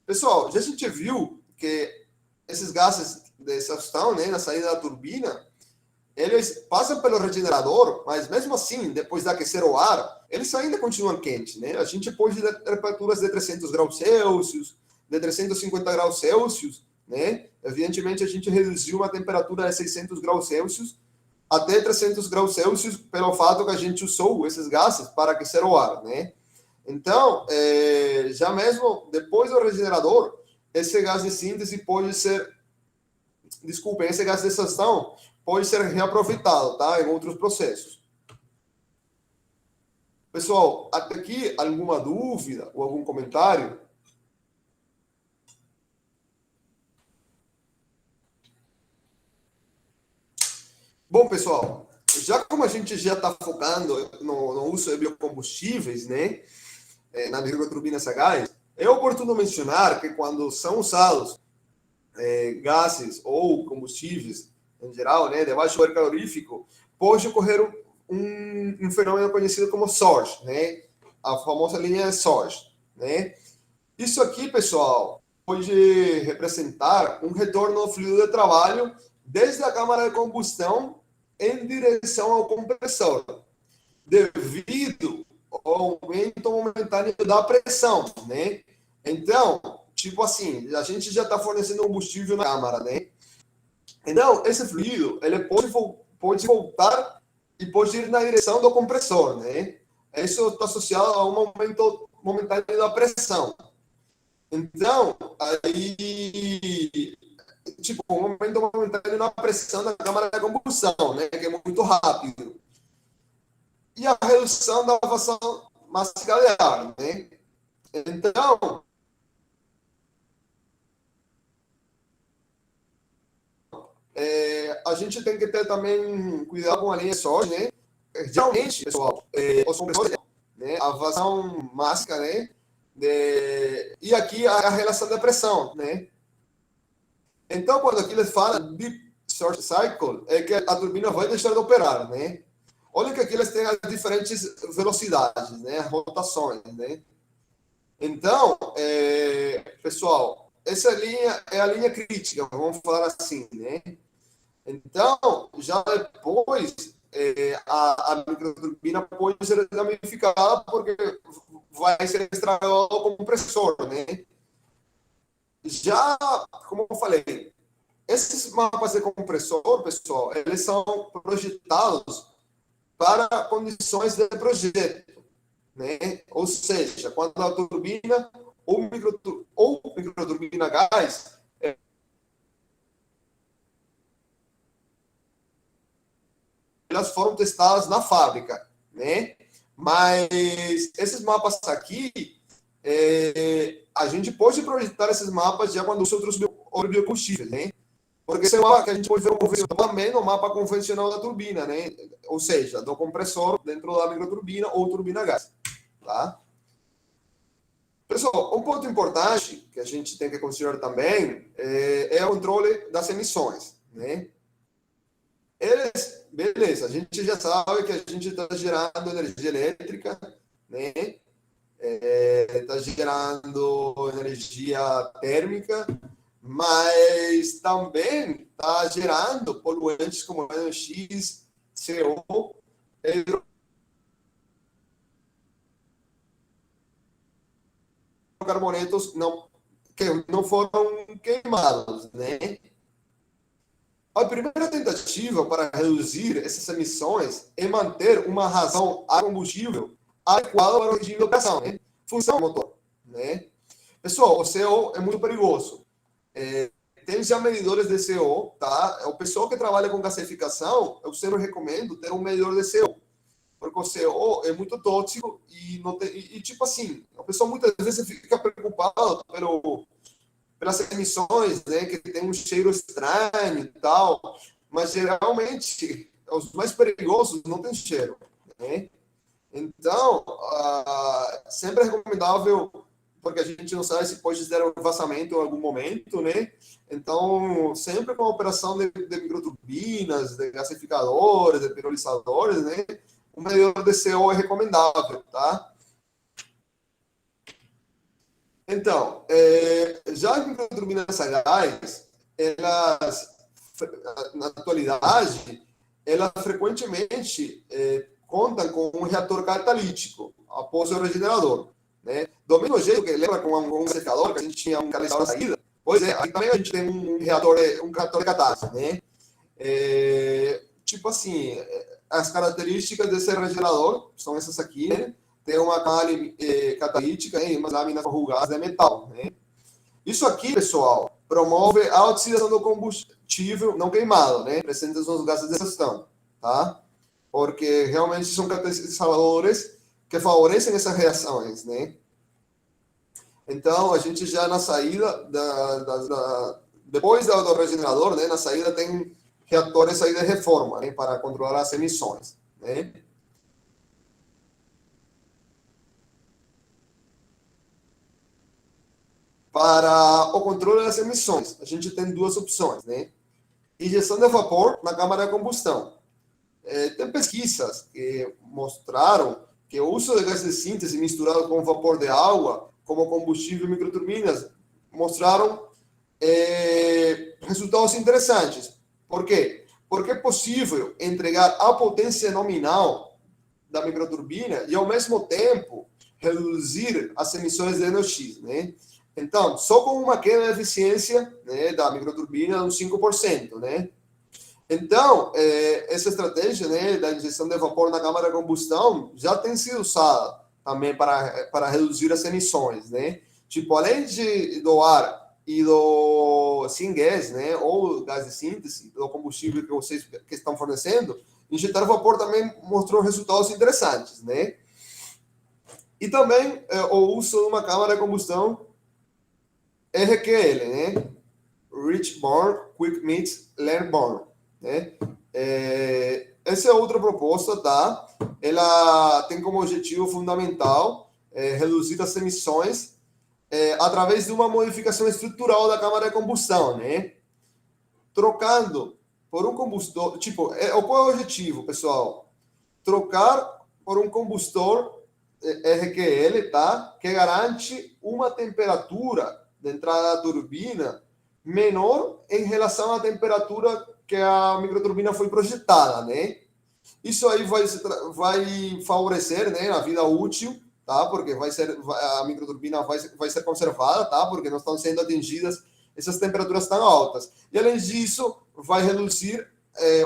Pessoal, já a gente viu que esses gases de exaustão, né, na saída da turbina, eles passam pelo regenerador, mas mesmo assim, depois de aquecer o ar, eles ainda continuam quentes, né? A gente pode ter temperaturas de 300 graus Celsius, de 350 graus Celsius, né? Evidentemente, a gente reduziu uma temperatura de 600 graus Celsius até 300 graus Celsius pelo fato que a gente usou esses gases para aquecer o ar, né? Então, já mesmo depois do regenerador, esse gás de síntese pode ser... Desculpem, esse gás de exaustão pode ser reaproveitado, tá? Em outros processos. Pessoal, até aqui, alguma dúvida ou algum comentário? Bom, pessoal, já como a gente já está focando no uso de biocombustíveis, né? Na microturbina a gás, é oportuno mencionar que quando são usados gases ou combustíveis em geral, né, de baixo poder calorífico, pode ocorrer um fenômeno conhecido como surge, né, a famosa linha de surge, né. Isso aqui, pessoal, pode representar um retorno ao fluido de trabalho desde a câmara de combustão em direção ao compressor, devido ao aumento momentâneo da pressão, né. Então, tipo assim, a gente já está fornecendo combustível na câmara, né? Então, esse fluido, ele pode voltar e pode ir na direção do compressor, né? Isso está associado a um aumento momentâneo da pressão. Então, aí, tipo, um aumento momentâneo na pressão da câmara de combustão, né, que é muito rápido. E a redução da vazão máxima de ar, né? Então, a gente tem que ter também cuidado com a linha de soja, né? Geralmente, pessoal, os compressores, né, a vazão máxima, né? E aqui a relação da pressão, né? Então, quando aqui eles falam deep source cycle, é que a turbina vai deixar de operar, né? Olha que aqui eles têm as diferentes velocidades, né? As rotações, né? Então, pessoal, essa linha é a linha crítica, vamos falar assim, né? Então, já depois, a microturbina pode ser danificada porque vai ser estragado o compressor, né? Já, como eu falei, esses mapas de compressor, pessoal, eles são projetados para condições de projeto, né? Ou seja, quando a turbina ou microturbina gás, elas foram testadas na fábrica, né? Mas esses mapas aqui, a gente pode projetar esses mapas já quando usa outros biocombustíveis, né? Porque esse é o mapa que a gente pode ver também no mapa convencional da turbina, né? Ou seja, do compressor dentro da microturbina ou turbina gás, tá? Pessoal, um ponto importante que a gente tem que considerar também é o controle das emissões, né? Beleza, a gente já sabe que a gente está gerando energia elétrica, né? Está gerando energia térmica, mas também está gerando poluentes como NOx, CO, hidrocarbonetos que não foram queimados, né? A primeira tentativa para reduzir essas emissões é manter uma razão a combustível adequada para o regime de operação, né? Função do motor, né? Pessoal, o CO é muito perigoso. Tem já medidores de CO, tá? O pessoal que trabalha com gasificação, eu sempre recomendo ter um medidor de CO, porque o CO é muito tóxico e, não tem, tipo assim, o pessoal muitas vezes fica preocupado pelas emissões, né, que tem um cheiro estranho e tal, mas geralmente os mais perigosos não têm cheiro, né? Então, sempre é recomendável, porque a gente não sabe se pode ter um vazamento em algum momento, né? Então, sempre com a operação de microturbinas, de gasificadores, de pirolizadores, né? O medidor de CO é recomendável, tá? Então, já as microturbinas a gás, elas, na atualidade, elas frequentemente contam com um reator catalítico após o regenerador, né? Do mesmo jeito que lembra com um secador, que a gente tinha um catalisador de saída, pois é, aqui também a gente tem um reator de catálise, né? Tipo assim, as características desse regenerador são essas aqui, né? Tem uma calha catalítica e umas lâminas corrugadas de metal, né? Isso aqui, pessoal, promove a oxidação do combustível não queimado, né? Presentes nos gases de combustão, tá? Porque realmente são catalisadores que favorecem essas reações, né? Então, a gente já na saída, depois do regenerador, né? Na saída tem reatores aí de reforma, né? Para controlar as emissões, né? Para o controle das emissões, a gente tem duas opções, né? Injeção de vapor na câmara de combustão. Tem pesquisas que mostraram que o uso de gás de síntese misturado com vapor de água como combustível em microturbinas mostraram resultados interessantes. Por quê? Porque é possível entregar a potência nominal da microturbina e, ao mesmo tempo, reduzir as emissões de NOx, né? Então, só com uma queda de eficiência, né, da microturbina de uns 5%, né? Então, essa estratégia, né, da injeção de vapor na câmara de combustão já tem sido usada também para reduzir as emissões, né? Tipo, além do ar e do syngas, né, ou gás de síntese, do combustível que vocês que estão fornecendo, injetar vapor também mostrou resultados interessantes, né? E também o uso de uma câmara de combustão RQL, né? Rich Born, Quick Meets, Learn Born, né? Essa é outra proposta, tá? Ela tem como objetivo fundamental reduzir as emissões através de uma modificação estrutural da câmara de combustão, né? Trocando por um combustor, tipo, qual é o objetivo, pessoal? Trocar por um combustor RQL, tá? Que garante uma temperatura de entrada da turbina menor em relação à temperatura que a microturbina foi projetada, né? Isso aí vai favorecer, né, a vida útil, tá? Porque a microturbina vai ser conservada, tá? Porque não estão sendo atingidas essas temperaturas tão altas. E além disso, vai reduzir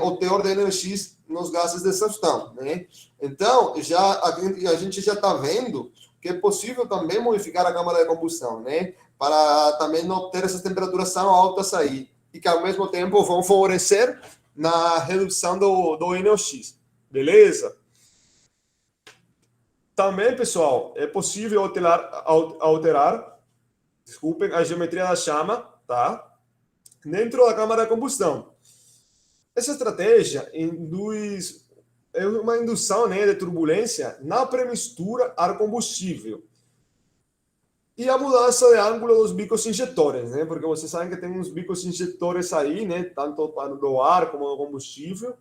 o teor de NOx nos gases de exaustão, né? Então, a gente já está vendo que é possível também modificar a câmara de combustão, né? Para também não ter essas temperaturas tão altas aí e que ao mesmo tempo vão favorecer na redução do NOx. Beleza? Também, pessoal, é possível alterar, desculpem, a geometria da chama, tá? Dentro da câmara de combustão. Essa estratégia é uma indução, né, de turbulência na premistura ar-combustível. E a mudança de ângulo dos bicos injetores, né? Porque vocês sabem que tem uns bicos injetores aí, né? Tanto para o ar como do combustível.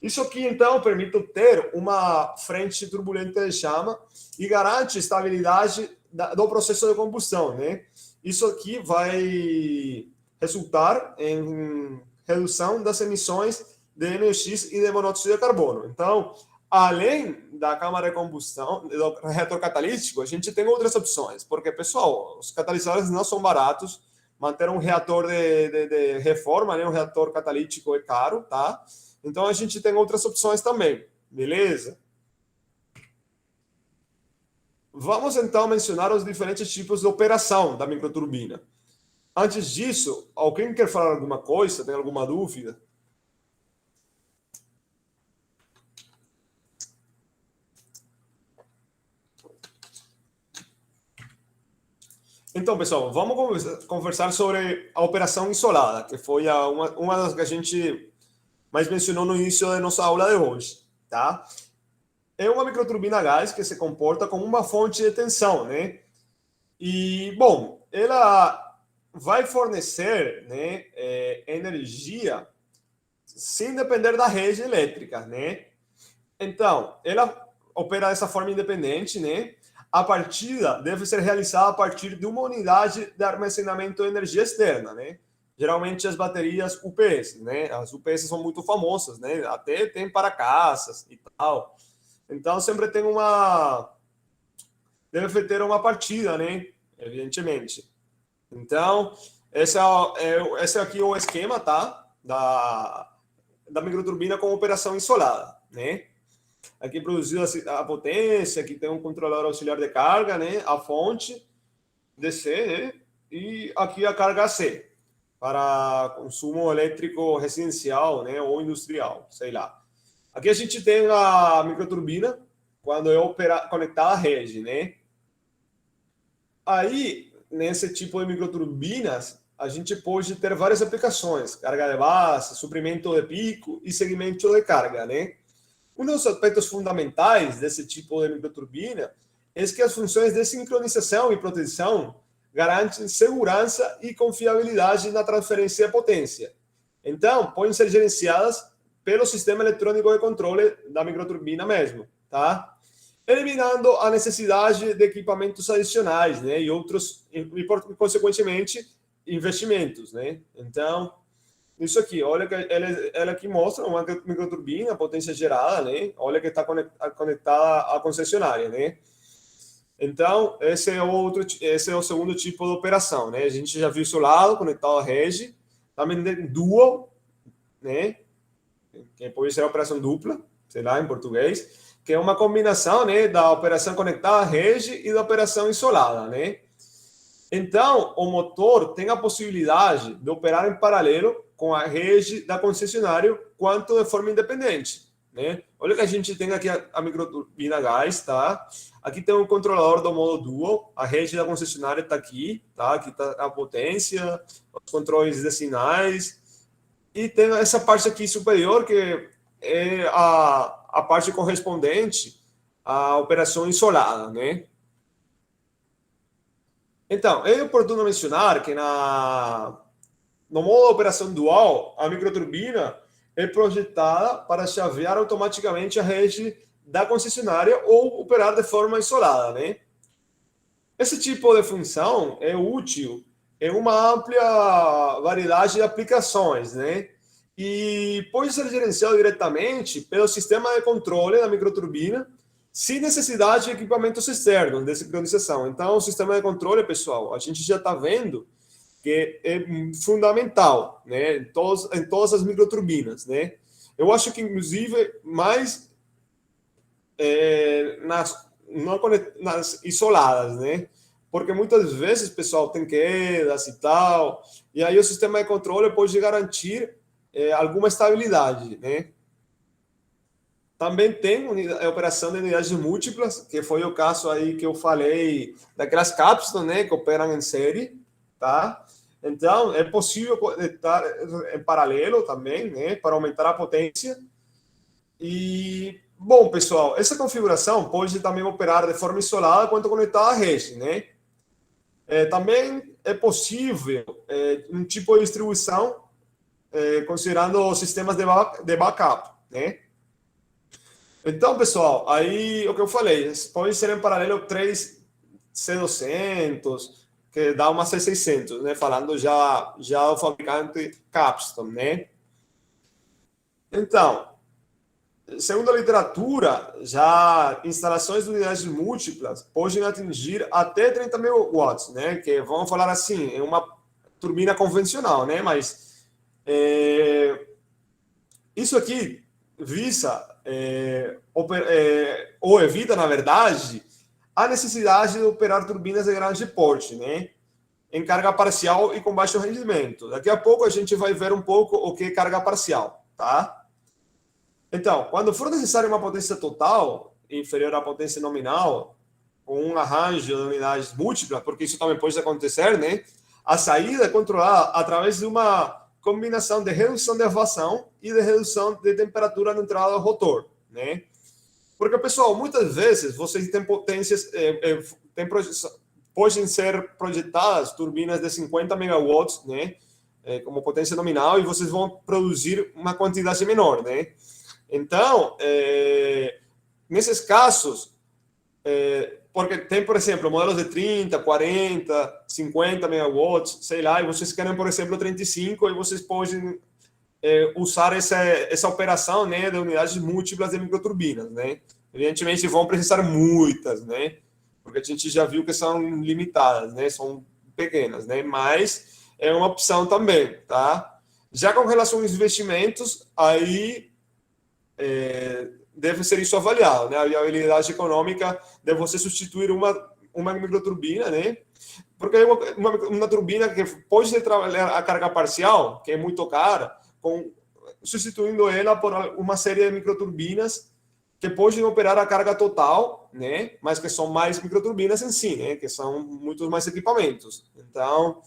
Isso aqui, então, permite ter uma frente turbulenta de chama e garante estabilidade do processo de combustão, né? Isso aqui vai resultar em redução das emissões de NOx e de monóxido de carbono. Então, além da câmara de combustão, do reator catalítico, a gente tem outras opções, porque, pessoal, os catalisadores não são baratos, manter um reator de reforma, né, um reator catalítico é caro, tá? Então, a gente tem outras opções também, beleza? Vamos, então, mencionar os diferentes tipos de operação da microturbina. Antes disso, alguém quer falar alguma coisa? Tem alguma dúvida? Então, pessoal, vamos conversar sobre a operação isolada, que foi uma das que a gente mais mencionou no início da nossa aula de hoje, tá? É uma microturbina a gás que se comporta como uma fonte de tensão, né? E, bom, ela vai fornecer, né, energia sem depender da rede elétrica, né? Então, ela opera dessa forma independente, né? A partida deve ser realizada a partir de uma unidade de armazenamento de energia externa, né? Geralmente as baterias UPS, né? As UPS são muito famosas, né? Até tem para casas e tal. Então sempre tem deve ter uma partida, né? Evidentemente. Então esse aqui é o esquema, tá? Da microturbina com operação isolada, né? Aqui produzido a potência, aqui tem um controlador auxiliar de carga, né? A fonte DC, né? E aqui a carga C, para consumo elétrico residencial, né? Ou industrial, sei lá. Aqui a gente tem a microturbina quando é conectada à rede, né? Aí, nesse tipo de microturbinas, a gente pode ter várias aplicações: carga de base, suprimento de pico e segmento de carga, né? Um dos aspectos fundamentais desse tipo de microturbina é que as funções de sincronização e proteção garantem segurança e confiabilidade na transferência de potência. Então, podem ser gerenciadas pelo sistema eletrônico de controle da microturbina mesmo, tá? Eliminando a necessidade de equipamentos adicionais, né? E outros, consequentemente, investimentos, né? Então, isso aqui, olha que ela aqui mostra uma microturbina, potência gerada, né? Olha que está conectada à concessionária, né? Então, esse é o segundo tipo de operação, né? A gente já viu isso lado, conectado à rede, também tem dual, né? Que pode ser a operação dupla, sei lá, em português, que é uma combinação, né, da operação conectada à rede e da operação isolada, né? Então, o motor tem a possibilidade de operar em paralelo com a rede da concessionária, quanto de forma independente, né? Olha que a gente tem aqui a microturbina gás, tá? Aqui tem o controlador do modo dual, a rede da concessionária está aqui, tá? Aqui está a potência, os controles de sinais, e tem essa parte aqui superior, que é a parte correspondente à operação isolada, né? Então, é oportuno mencionar que no modo de operação dual, a microturbina é projetada para chavear automaticamente a rede da concessionária ou operar de forma isolada, né? Esse tipo de função é útil em uma ampla variedade de aplicações, né? E pode ser gerenciado diretamente pelo sistema de controle da microturbina, sem necessidade de equipamentos externos de sincronização. Então, o sistema de controle, pessoal, a gente já está vendo que é fundamental, né, em todas as microturbinas, né? Eu acho que, inclusive, mais nas isoladas, né? Porque muitas vezes, pessoal, tem quedas e tal, e aí o sistema de controle pode garantir alguma estabilidade, né? Também tem a operação de unidades múltiplas, que foi o caso aí que eu falei daquelas cápsulas, né, que operam em série, tá? Então, é possível estar em paralelo também, né, para aumentar a potência. E, bom, pessoal, essa configuração pode também operar de forma isolada quando conectada à rede, né? Também é possível um tipo de distribuição, considerando os sistemas de backup, né? Então, pessoal, aí o que eu falei, pode ser em paralelo 3 C200, que dá uma C600, né? Falando já o fabricante Capstone, né? Então, segundo a literatura, já instalações de unidades múltiplas podem atingir até 30 mil watts, né? Que vamos falar assim, é uma turbina convencional, né? Mas isso aqui visa ou evita, na verdade, a necessidade de operar turbinas de grande porte, né? Em carga parcial e com baixo rendimento. Daqui a pouco a gente vai ver um pouco o que é carga parcial, tá? Então, quando for necessária uma potência total inferior à potência nominal, com um arranjo de unidades múltiplas, porque isso também pode acontecer, né? A saída é controlada através de uma combinação de redução de afação e de redução de temperatura na entrada do rotor, né? Porque, pessoal, muitas vezes vocês têm potências, podem ser projetadas turbinas de 50 megawatts, né? Como potência nominal, e vocês vão produzir uma quantidade menor, né? Então, nesses casos, porque tem, por exemplo, modelos de 30, 40, 50 megawatts, sei lá, e vocês querem, por exemplo, 35, e vocês podem usar essa operação, né, de unidades múltiplas de microturbinas, né? Evidentemente, vão precisar muitas, né? Porque a gente já viu que são limitadas, né? São pequenas, né? Mas é uma opção também, tá? Já com relação aos investimentos, aí deve ser isso avaliado, né? A viabilidade econômica de você substituir uma microturbina, né? Porque uma turbina que pode trabalhar a carga parcial, que é muito cara, substituindo ela por uma série de microturbinas que podem operar a carga total, né? Mas que são mais microturbinas em si, né? Que são muitos mais equipamentos. Então,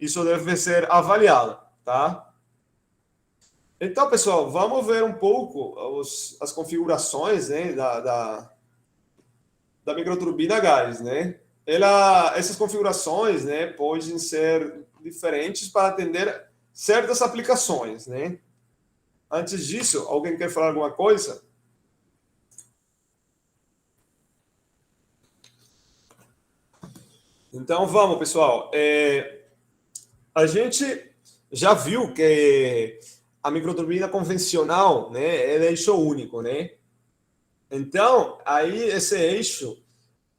isso deve ser avaliado, tá? Então, pessoal, vamos ver um pouco as configurações, né, da microturbina gás, né? Essas configurações, né, podem ser diferentes para atender certas aplicações, né? Antes disso, alguém quer falar alguma coisa? Então, vamos, pessoal. A gente já viu que a microturbina convencional, né, é eixo único, né? Então, aí esse eixo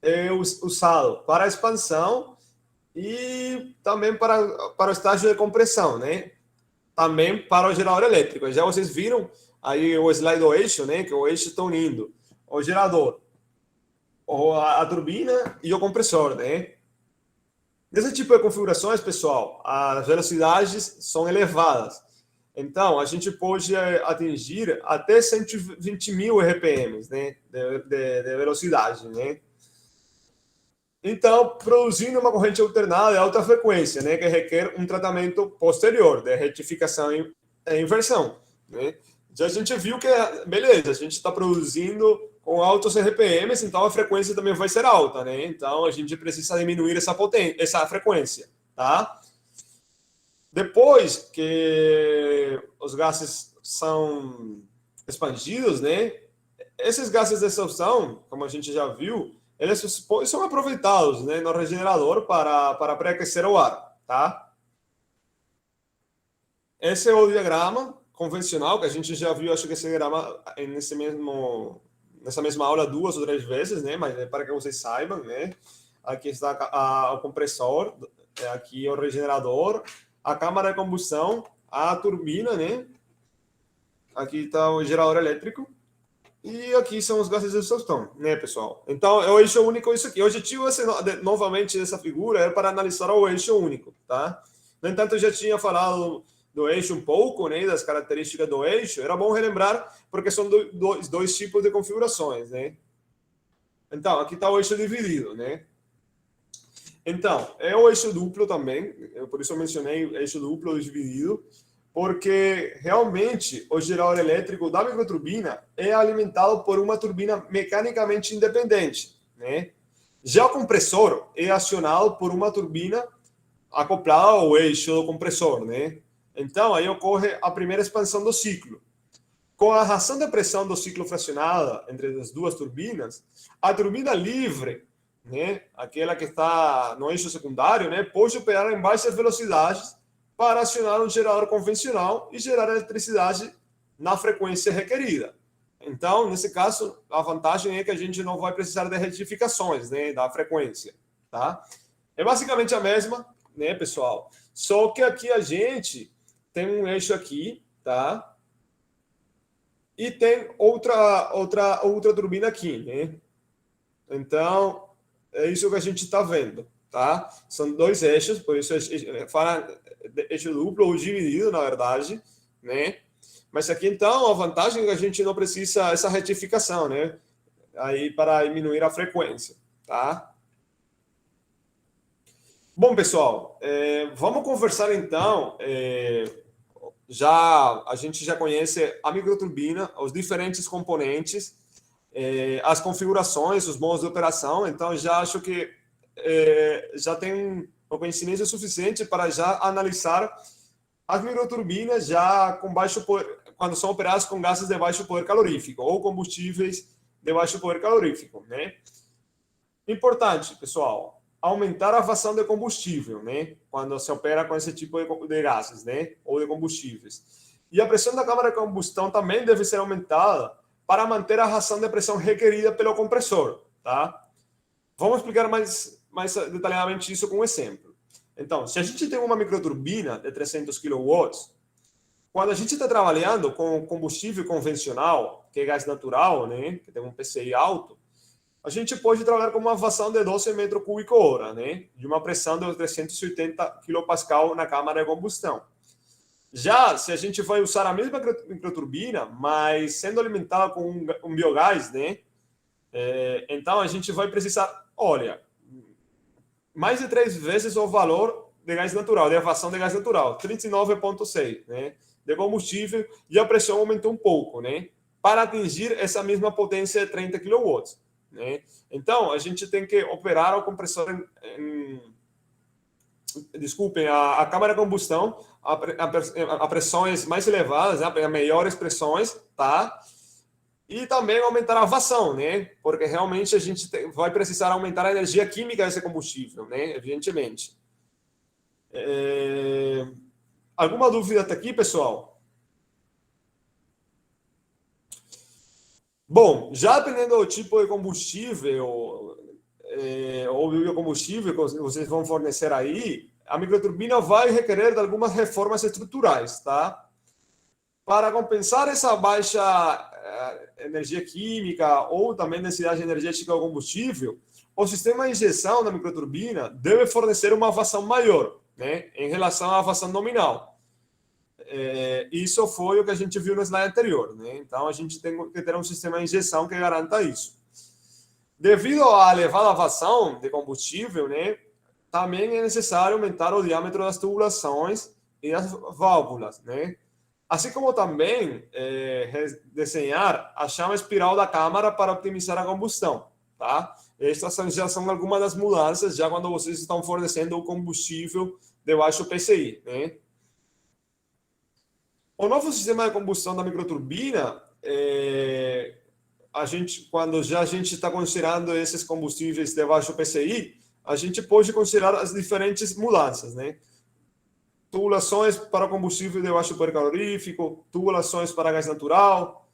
é usado para a expansão e também para o estágio de compressão, né? Também para o gerador elétrico. Já vocês viram aí o slide do eixo, né? Que o eixo está unindo o gerador, a turbina e o compressor, né? Nesse tipo de configurações, pessoal, as velocidades são elevadas. Então, a gente pode atingir até 120 mil RPMs, né, de velocidade, né? Então, produzindo uma corrente alternada de alta frequência, né, que requer um tratamento posterior de retificação e inversão, né? Já a gente viu que, beleza, a gente está produzindo com altos RPMs, então a frequência também vai ser alta, né? Então, a gente precisa diminuir essa potência, essa frequência, tá? Depois que os gases são expandidos, né? Esses gases de exaustão, como a gente já viu, eles são aproveitados, né, no regenerador para pré-aquecer o ar, tá? Esse é o diagrama convencional que a gente já viu, acho que esse diagrama nessa mesma aula 2 ou 3 vezes, né? Mas é para que vocês saibam, né? Aqui está o compressor, aqui o regenerador, a câmara de combustão, a turbina, né? Aqui está o gerador elétrico. E aqui são os gases de exaustão, né, pessoal? Então, é o eixo único isso aqui. O objetivo novamente dessa figura é para analisar o eixo único, tá? No entanto, eu já tinha falado do eixo um pouco, né, das características do eixo. Era bom relembrar, porque são dois tipos de configurações, né? Então, aqui está o eixo dividido, né? Então, é o eixo duplo também, por isso eu mencionei o eixo duplo dividido, porque realmente o gerador elétrico da microturbina é alimentado por uma turbina mecanicamente independente, né? Já o compressor é acionado por uma turbina acoplada ao eixo do compressor, né? Então, aí ocorre a primeira expansão do ciclo. Com a ração de pressão do ciclo fracionada entre as duas turbinas, a turbina livre, né, aquela que está no eixo secundário, né, pode operar em baixas velocidades para acionar um gerador convencional e gerar eletricidade na frequência requerida. Então, nesse caso, a vantagem é que a gente não vai precisar de retificações, né, da frequência, tá? É basicamente a mesma, né, pessoal? Só que aqui a gente tem um eixo aqui, tá? E tem outra turbina aqui, né? Então, é isso que a gente está vendo, tá? São dois eixos, por isso fala eixo duplo ou dividido, na verdade, né? Mas aqui, então, a vantagem é que a gente não precisa essa retificação, né? Aí, para diminuir a frequência, tá? Bom, pessoal, vamos conversar, então, a gente já conhece a microturbina, os diferentes componentes, as configurações, os modos de operação. Então, já acho que já tem um conhecimento suficiente para já analisar as microturbinas já com baixo poder, quando são operadas com gases de baixo poder calorífico ou combustíveis de baixo poder calorífico, né? Importante, pessoal, aumentar a fração de combustível, né? Quando se opera com esse tipo de gases, né? Ou de combustíveis. E a pressão da câmara de combustão também deve ser aumentada para manter a ração de pressão requerida pelo compressor, tá? Vamos explicar mais detalhadamente isso com um exemplo. Então, se a gente tem uma microturbina de 300 kW, quando a gente está trabalhando com combustível convencional, que é gás natural, né? Que tem um PCI alto, a gente pode trabalhar com uma fração de 12 metros cúbicos hora, né? De uma pressão de 380 kPa na câmara de combustão. Já se a gente vai usar a mesma microturbina, mas sendo alimentada com um biogás, né? Então a gente vai precisar, olha, mais de 3 vezes o valor de gás natural, de evação de gás natural, 39,6, né? De combustível, e a pressão aumentou um pouco, né? Para atingir essa mesma potência de 30 kW. Né? Então, a gente tem que operar o compressor desculpem, a câmara de combustão a pressões mais elevadas, né? A maiores pressões, tá? E também aumentar a vazão, né? Porque realmente a gente vai precisar aumentar a energia química desse combustível, né? Evidentemente. Alguma dúvida até aqui, pessoal? Bom, já dependendo do tipo de combustível ou biocombustível que vocês vão fornecer aí, a microturbina vai requerer de algumas reformas estruturais, tá? Para compensar essa baixa energia química ou também densidade energética do combustível, o sistema de injeção da microturbina deve fornecer uma vazão maior, né, em relação à vazão nominal. Isso foi o que a gente viu no slide anterior, né? Então, a gente tem que ter um sistema de injeção que garanta isso. Devido à elevada vazão de combustível, né, também é necessário aumentar o diâmetro das tubulações e das válvulas, né? Assim como também desenhar a chama espiral da câmara para optimizar a combustão, tá? Estas já são algumas das mudanças, já quando vocês estão fornecendo o combustível de baixo PCI, né? O novo sistema de combustão da microturbina, quando já a gente está considerando esses combustíveis de baixo PCI, a gente pode considerar as diferentes mudanças, né? Tubulações para combustível de baixo poder calorífico, tubulações para gás natural,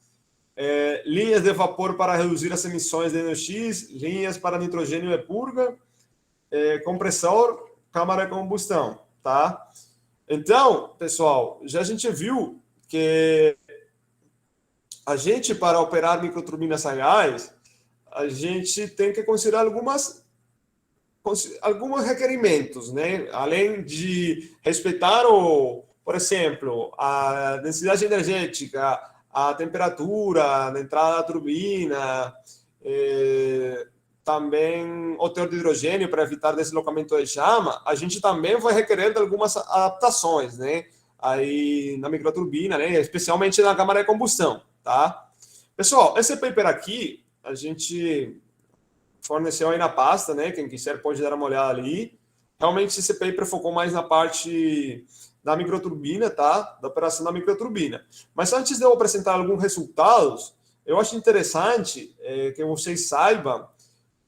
linhas de vapor para reduzir as emissões de NOx, linhas para nitrogênio de purga, compressor, câmara de combustão, tá? Então, pessoal, já a gente viu que a gente, para operar microturbinas a gás, a gente tem que considerar alguns requerimentos, né? Além de respeitar, por exemplo, a densidade energética, a temperatura na entrada da turbina, também o teor de hidrogênio para evitar deslocamento de chama, a gente também vai requerer de algumas adaptações, né? Aí na microturbina, né? Especialmente na câmara de combustão, tá? Pessoal, esse paper aqui a gente forneceu aí na pasta, né? Quem quiser pode dar uma olhada ali. Realmente esse paper focou mais na parte da microturbina, tá? Da operação da microturbina. Mas antes de eu apresentar alguns resultados, eu acho interessante que vocês saibam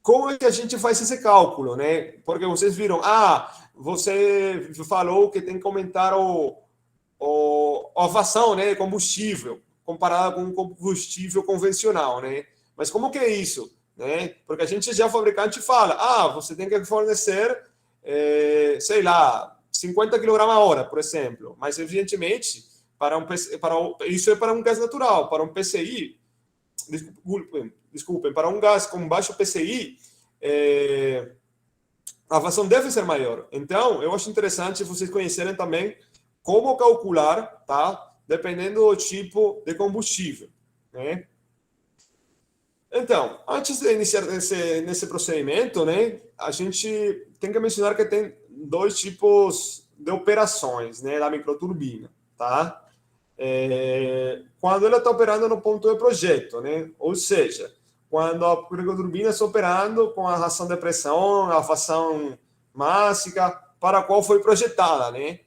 como é que a gente faz esse cálculo, né? Porque vocês viram, você falou que tem que aumentar a vazão, né, de combustível comparada com um combustível convencional, né? Mas como que é isso, né? Porque a gente já, o fabricante fala, você tem que fornecer, sei lá, 50 kg/h, por exemplo. Mas, evidentemente, isso é para um gás natural, para um PCI, desculpem, para um gás com baixo PCI, a vazão deve ser maior. Então, eu acho interessante vocês conhecerem também como calcular, tá? Dependendo do tipo de combustível, né? Então, antes de iniciar nesse procedimento, né, a gente tem que mencionar que tem dois tipos de operações, né, da microturbina, tá? Quando ela está operando no ponto de projeto, né? Ou seja, quando a microturbina está operando com a ração de pressão, a vazão máxima para a qual foi projetada, né?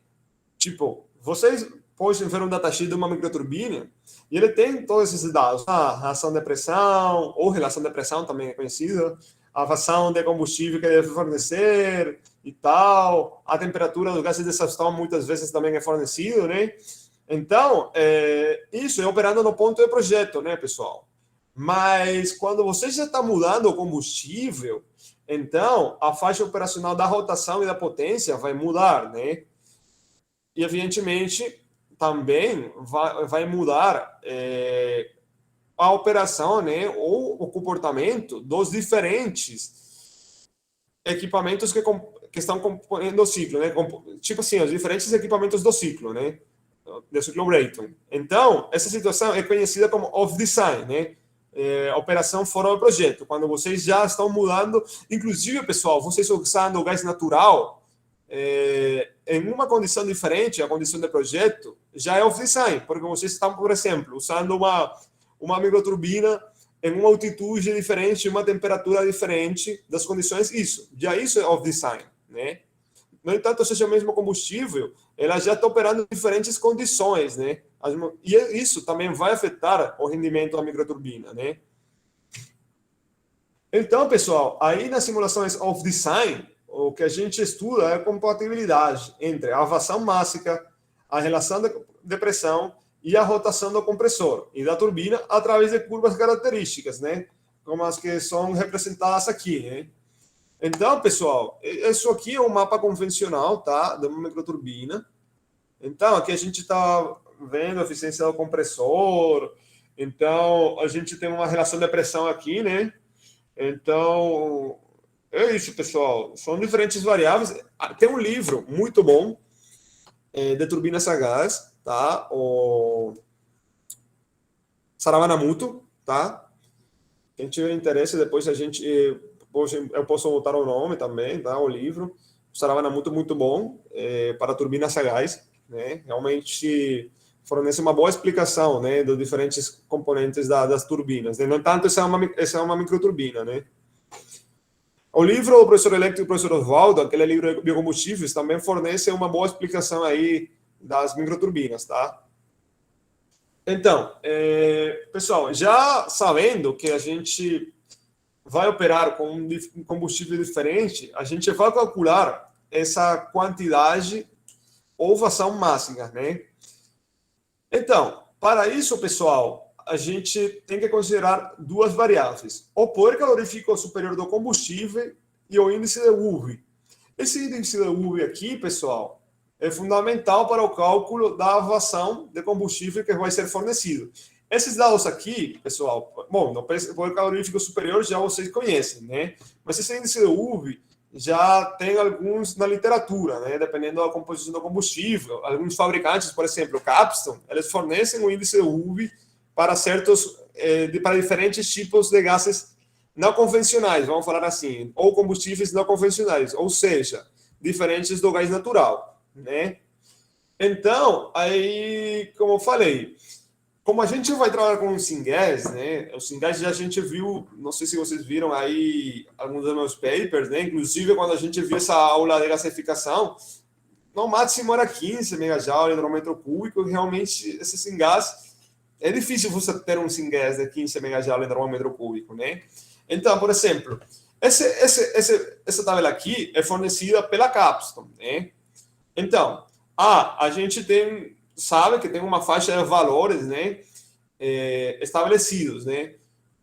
Tipo, vocês podem ver um datasheet de uma microturbina e ele tem todos esses dados, a ração de pressão, ou relação de pressão também é conhecida, a vazão de combustível que deve fornecer e tal, a temperatura do gás de exaustão muitas vezes também é fornecido, né? Então, isso é operando no ponto de projeto, né, pessoal? Mas quando você já está mudando o combustível, então a faixa operacional da rotação e da potência vai mudar, né? E, evidentemente, também vai mudar a operação, né, ou o comportamento dos diferentes equipamentos que estão compondo o ciclo, né? Tipo assim, os diferentes equipamentos do ciclo, né? Do ciclo Brayton. Então, essa situação é conhecida como off-design, né? Operação fora do projeto, quando vocês já estão mudando, inclusive, pessoal, vocês usando o gás natural, em uma condição diferente, a condição de projeto, já é off-design, porque vocês estão, por exemplo, usando uma microturbina em uma altitude diferente, uma temperatura diferente das condições, isso é off-design, né? No entanto, seja o mesmo combustível, ela já está operando em diferentes condições, né? E isso também vai afetar o rendimento da microturbina, né? Então, pessoal, aí nas simulações off-design, o que a gente estuda é a compatibilidade entre a vazão máxima, a relação de pressão e a rotação do compressor e da turbina através de curvas características, né? Como as que são representadas aqui, né? Então, pessoal, isso aqui é um mapa convencional, tá? De uma microturbina. Então, aqui a gente está vendo a eficiência do compressor. Então, a gente tem uma relação de pressão aqui, né? Então, É isso, pessoal. São diferentes variáveis. Tem um livro muito bom de turbinas a gás, tá? O Saravana Muto, tá? Quem tiver interesse, depois a gente eu posso botar o nome também, tá? O livro. O Saravana Muto muito bom para turbinas a gás, né? Realmente fornece uma boa explicação, né, dos diferentes componentes das turbinas. Né? No entanto, essa é uma microturbina, né? O livro do professor Electo e do professor Oswaldo, aquele livro de biocombustíveis, também fornece uma boa explicação aí das microturbinas, tá? Então, pessoal, já sabendo que a gente vai operar com um combustível diferente, a gente vai calcular essa quantidade ou vazão máxima, né? Então, para isso, pessoal, a gente tem que considerar duas variáveis: o poder calorífico superior do combustível e o índice de UV. Esse índice de UV aqui, pessoal, é fundamental para o cálculo da vazão de combustível que vai ser fornecido. Esses dados aqui, pessoal, bom, o poder calorífico superior já vocês conhecem, né? Mas esse índice de UV já tem alguns na literatura, né? Dependendo da composição do combustível. Alguns fabricantes, por exemplo, o Capstone, eles fornecem o índice de UV para para diferentes tipos de gases não convencionais, vamos falar assim, ou combustíveis não convencionais, ou seja, diferentes do gás natural, né? Então, aí, como eu falei, como a gente vai trabalhar com o Syngas, né? O Syngas já a gente viu, não sei se vocês viram aí alguns dos meus papers, né? Inclusive quando a gente viu essa aula de gasificação, no máximo era 15 megajoule no metro cúbico, e realmente esse Syngas é difícil você ter um Syngas de 15 megajoule no metro cúbico, né? Então, por exemplo, essa tabela aqui é fornecida pela Capstone, né? Então, a gente sabe que tem uma faixa de valores, né, estabelecidos, né,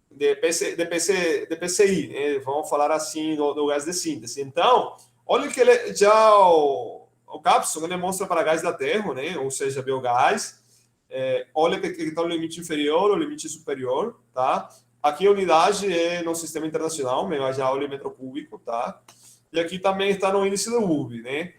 de PCI, né, vamos falar assim, do gás de síntese. Então, olha que o Capstone ele mostra para gás da terra, né, ou seja, biogás. Olha que está o limite inferior, o limite superior, tá? Aqui a unidade é no sistema internacional, megajoule metro cúbico, tá? E aqui também está no índice do UV, né?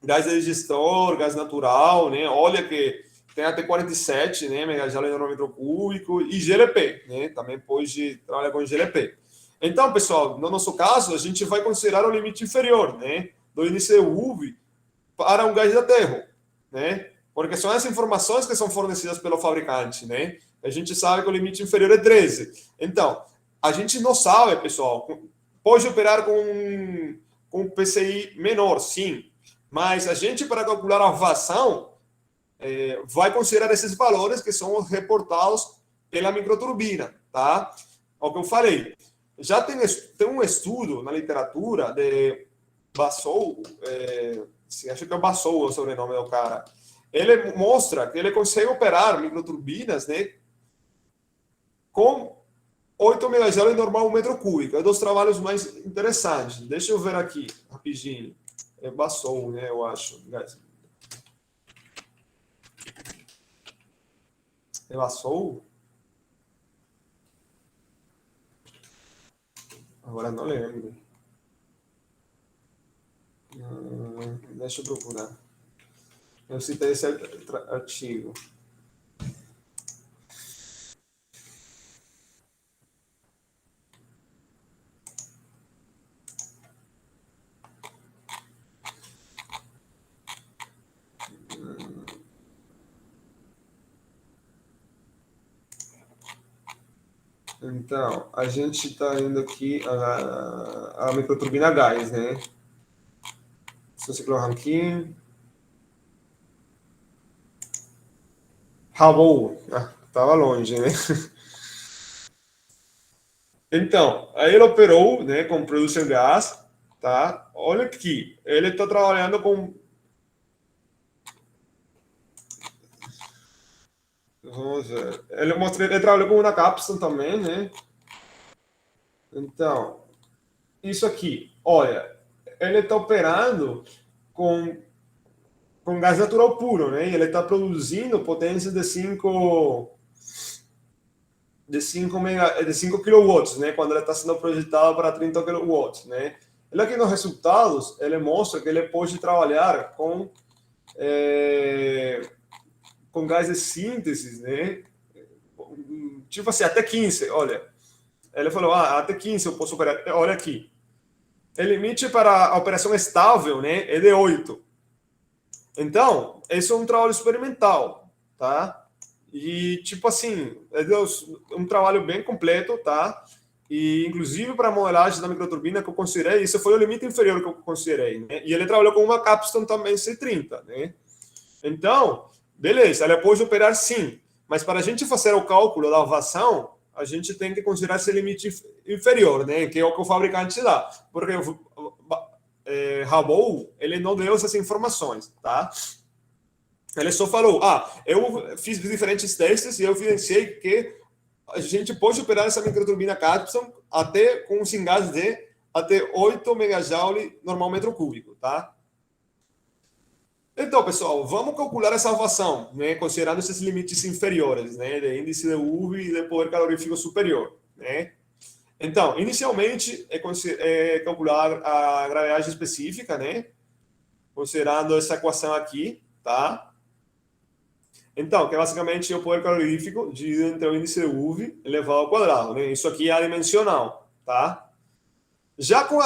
Gás de digestor, gás natural, né? Olha que tem até 47, né? Megajoule no metro cúbico e GLP, né? Também pode trabalhar com GLP. Então, pessoal, no nosso caso, a gente vai considerar o limite inferior, né? Do índice UV para um gás da terra, né? Porque são essas informações que são fornecidas pelo fabricante, né? A gente sabe que o limite inferior é 13. Então, a gente não sabe, pessoal, pode operar com PCI menor, sim, mas a gente, para calcular a vazão, vai considerar esses valores que são reportados pela microturbina, tá? É o que eu falei. Já tem um estudo na literatura de Bassou, acho que é Bassou o sobrenome do cara. Ele mostra que ele consegue operar microturbinas, né, com 8 megajoule normal um metro cúbico. É dos trabalhos mais interessantes. Deixa eu ver aqui, rapidinho. É Bassou, né, eu acho. É Bassou? Agora não lembro. Deixa eu procurar. Eu citei esse artigo. Então, a gente está indo aqui a microturbina gás, né? Ciclo Rankine. Raul. Tava longe, né? Então, aí ele operou, né, com producer gas, tá? Olha aqui, ele está trabalhando com... Vamos ver. Ele trabalhou com uma cápsula também, né? Então, isso aqui, olha, ele está operando com gás natural puro, né? E ele está produzindo potências de 5 de 5 kW, né? Quando ele está sendo projetado para 30 kW, né? Ele aqui nos resultados, ele mostra que ele pode trabalhar com gás de síntese, né? Tipo assim, até 15, olha. Ele falou, até 15 eu posso operar. Olha aqui. O limite para a operação estável, né, é de 8. Então, esse é um trabalho experimental, tá? E, tipo assim, é um trabalho bem completo, tá? E, inclusive, para a modelagem da microturbina que eu considerei, esse foi o limite inferior que eu considerei, né? E ele trabalhou com uma Capstone também C30, né? Então, beleza, ele pode operar sim, mas para a gente fazer o cálculo da vazão, a gente tem que considerar esse limite inferior, né? Que é o que o fabricante dá. Porque Rabou, ele não deu essas informações, tá? Ele só falou, eu fiz diferentes testes e eu evidenciei que a gente pode operar essa microturbina Capstone até com um singás de até 8 megajoule normal metro cúbico, tá? Então, pessoal, vamos calcular essa vazão, né, considerando esses limites inferiores, né, de índice de UV e de poder calorífico superior, né? Então, inicialmente é calcular a gravidade específica, né, considerando essa equação aqui, tá? Então, que é basicamente o poder calorífico dividido entre o índice de UV elevado ao quadrado, né? Isso aqui é adimensional, tá? Já com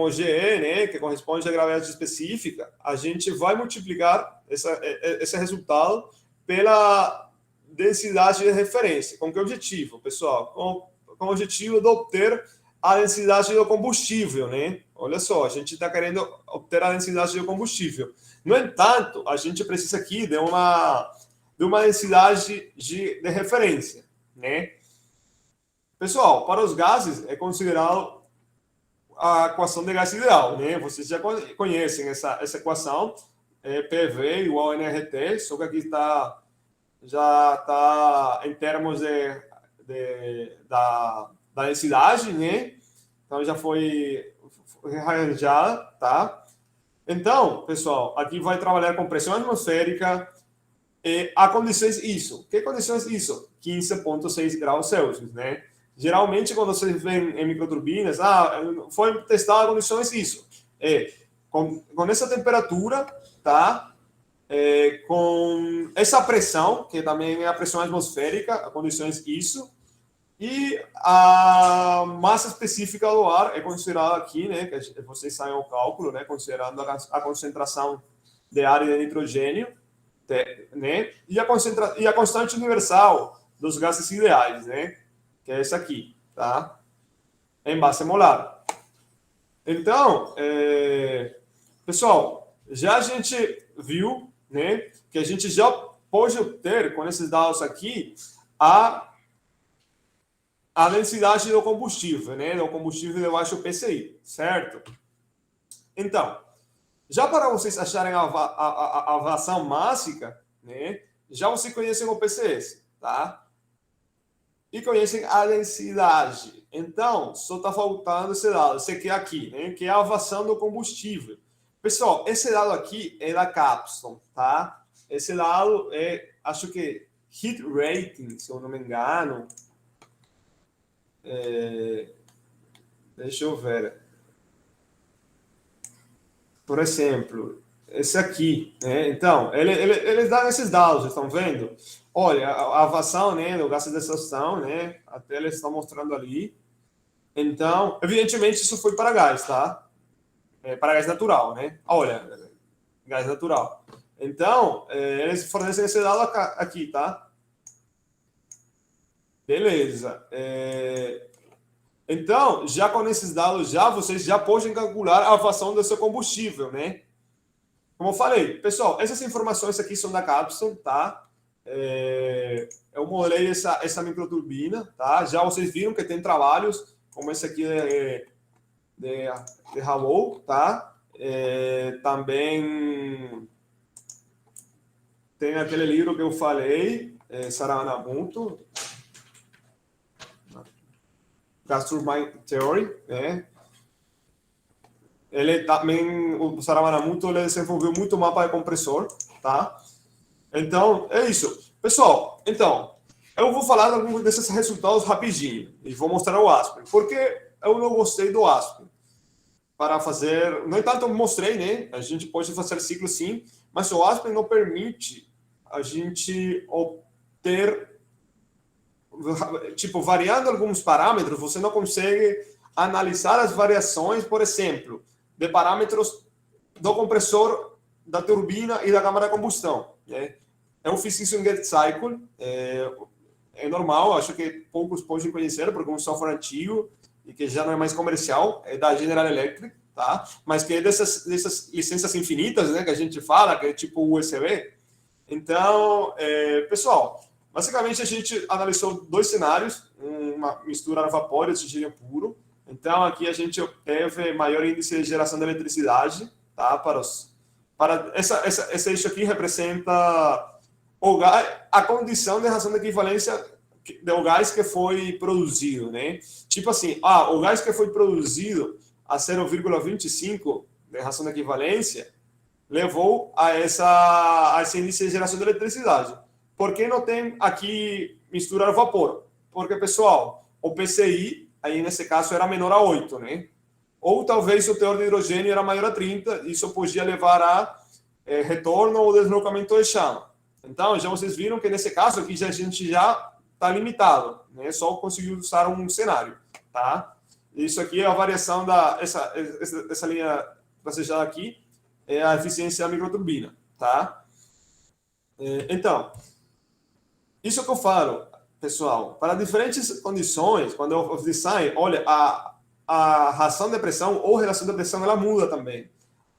o GE, né, que corresponde à gravidade específica, a gente vai multiplicar esse resultado pela densidade de referência. Com que objetivo, pessoal? Com o objetivo de obter a densidade do combustível, né? Olha só, a gente está querendo obter a densidade do combustível. No entanto, a gente precisa aqui de uma densidade de referência, né? Pessoal, para os gases é considerado a equação de gás ideal, né? Vocês já conhecem essa equação, PV igual a nRT, só que aqui já está em termos da densidade, né? Então já foi arranjada, tá? Então, pessoal, aqui vai trabalhar com pressão atmosférica e a condições ISO. Que condições ISO? 15,6 graus Celsius, né? Geralmente, quando vocês veem em microturbinas, foi testada condições ISO. Com essa temperatura, tá? Com essa pressão, que também é a pressão atmosférica, a condições ISO, e a massa específica do ar é considerada aqui, né? Que vocês saem ao cálculo, né? Considerando a concentração de ar e de nitrogênio, né? E a constante universal dos gases ideais, né? Que é essa aqui, tá? Em massa molar. Então, pessoal, já a gente viu, né, que a gente já pode obter, com esses dados aqui, a densidade do combustível, né, do combustível de baixo PCI, certo? Então, já para vocês acharem a vazão máxima, né, já vocês conhecem o PCS, tá? E conhecem a densidade. Então, só está faltando esse dado, esse aqui, né, que é a vazão do combustível. Pessoal, esse dado aqui é da Capstone, tá? Esse dado acho que heat rating, se eu não me engano. Deixa eu ver. Por exemplo, esse aqui, né? Então, ele dá esses dados, estão vendo? Olha, a vazão, né, do gás de exaustão, né? Até eles estão mostrando ali. Então, evidentemente, isso foi para gás, tá? Para gás natural, né? Olha, gás natural. Então, eles fornecem esse dado aqui, tá? Beleza. Então, já com esses dados, vocês já podem calcular a vazão do seu combustível, né? Como eu falei, pessoal, essas informações aqui são da Capstone, tá? Eu modelei essa microturbina, tá? Já vocês viram que tem trabalhos como esse aqui de Rabou, tá? Também tem aquele livro que eu falei, Saravanamuto, Gas Turbine Theory, né? Ele também, o Saravanamuto, ele desenvolveu muito mapa de compressor, tá? Então, é isso. Pessoal, então, Eu vou falar de alguns desses resultados rapidinho e vou mostrar o Aspen. Porque eu não gostei do Aspen. Para fazer... No entanto, eu mostrei, né? A gente pode fazer ciclo sim, mas o Aspen não permite a gente obter... Tipo, variando alguns parâmetros, você não consegue analisar as variações, por exemplo, de parâmetros do compressor, da turbina e da câmara de combustão. Né? Eu fiz isso em GetCycle, é normal, acho que poucos podem conhecer, porque é um software antigo e que já não é mais comercial, é da General Electric, tá? Mas que é dessas licenças infinitas, né, que a gente fala, que é tipo USB. Então, pessoal, basicamente a gente analisou dois cenários, uma mistura a vapor e oxigênio puro. Então, aqui a gente obteve maior índice de geração de eletricidade, tá? Esse eixo aqui representa o gás, a condição de reação de equivalência do gás que foi produzido, né? Tipo assim, o gás que foi produzido a 0,25 de reação de equivalência levou a esse índice de geração de eletricidade. Por que não tem aqui misturar vapor? Porque, pessoal, o PCI, aí nesse caso, era menor a 8, né? Ou talvez o teor de hidrogênio era maior a 30, isso podia levar a retorno ou deslocamento de chama. Então, já vocês viram que nesse caso aqui a gente já está limitado, né? Só conseguiu usar um cenário, tá? Isso aqui é a variação essa linha tracejada aqui, é a eficiência da microturbina, tá? Então, isso que eu falo, pessoal, para diferentes condições, quando eu design, olha, a ração de pressão ou relação de pressão, ela muda também.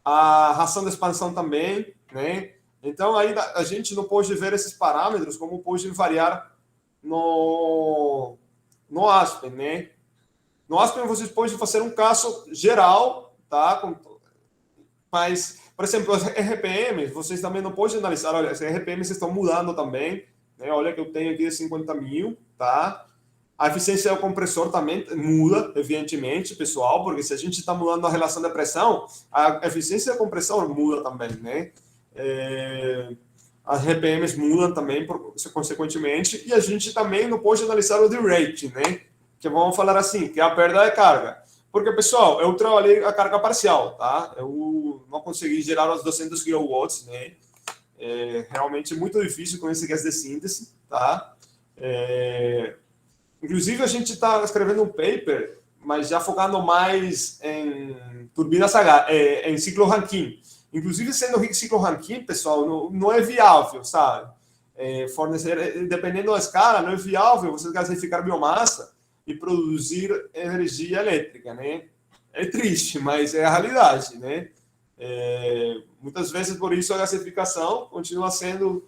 A ração de expansão também, né? Então, aí a gente não pode ver esses parâmetros como pode variar no Aspen, né? No Aspen, vocês podem fazer um caso geral, tá? Mas, por exemplo, as RPMs, vocês também não podem analisar, olha, as RPMs estão mudando também, né? Olha que eu tenho aqui de 50 mil, tá? A eficiência do compressor também muda, evidentemente, pessoal, porque se a gente está mudando a relação de pressão, a eficiência do compressor muda também, né? As RPMs mudam também, consequentemente, e a gente também não pode analisar o D-rate, né? Que vamos falar assim, que é a perda de carga. Porque, pessoal, eu trabalhei a carga parcial, tá? Eu não consegui gerar os 200 kW, né? É realmente muito difícil com esse gás de síntese, tá? Inclusive, a gente está escrevendo um paper, mas já focando mais em turbinas em ciclo Rankine. Inclusive, sendo ciclo Rankine, pessoal, não é viável, sabe? Fornecer, dependendo da escala, não é viável você gasificar biomassa e produzir energia elétrica, né? É triste, mas é a realidade, né? Muitas vezes, por isso, a gasificação continua sendo...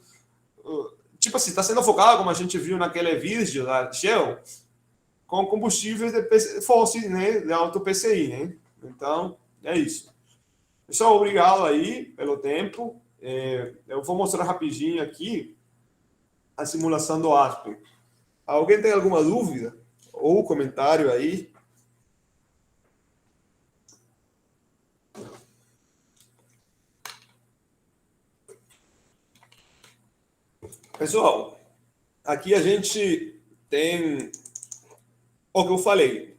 Tipo assim, está sendo focada, como a gente viu naquele vídeo da Shell, com combustíveis fósseis, né? De alto PCI, né? Então, é isso. Pessoal, obrigado aí pelo tempo. Eu vou mostrar rapidinho aqui a simulação do Aspen. Alguém tem alguma dúvida? Ou comentário aí? Pessoal, aqui a gente tem o que eu falei.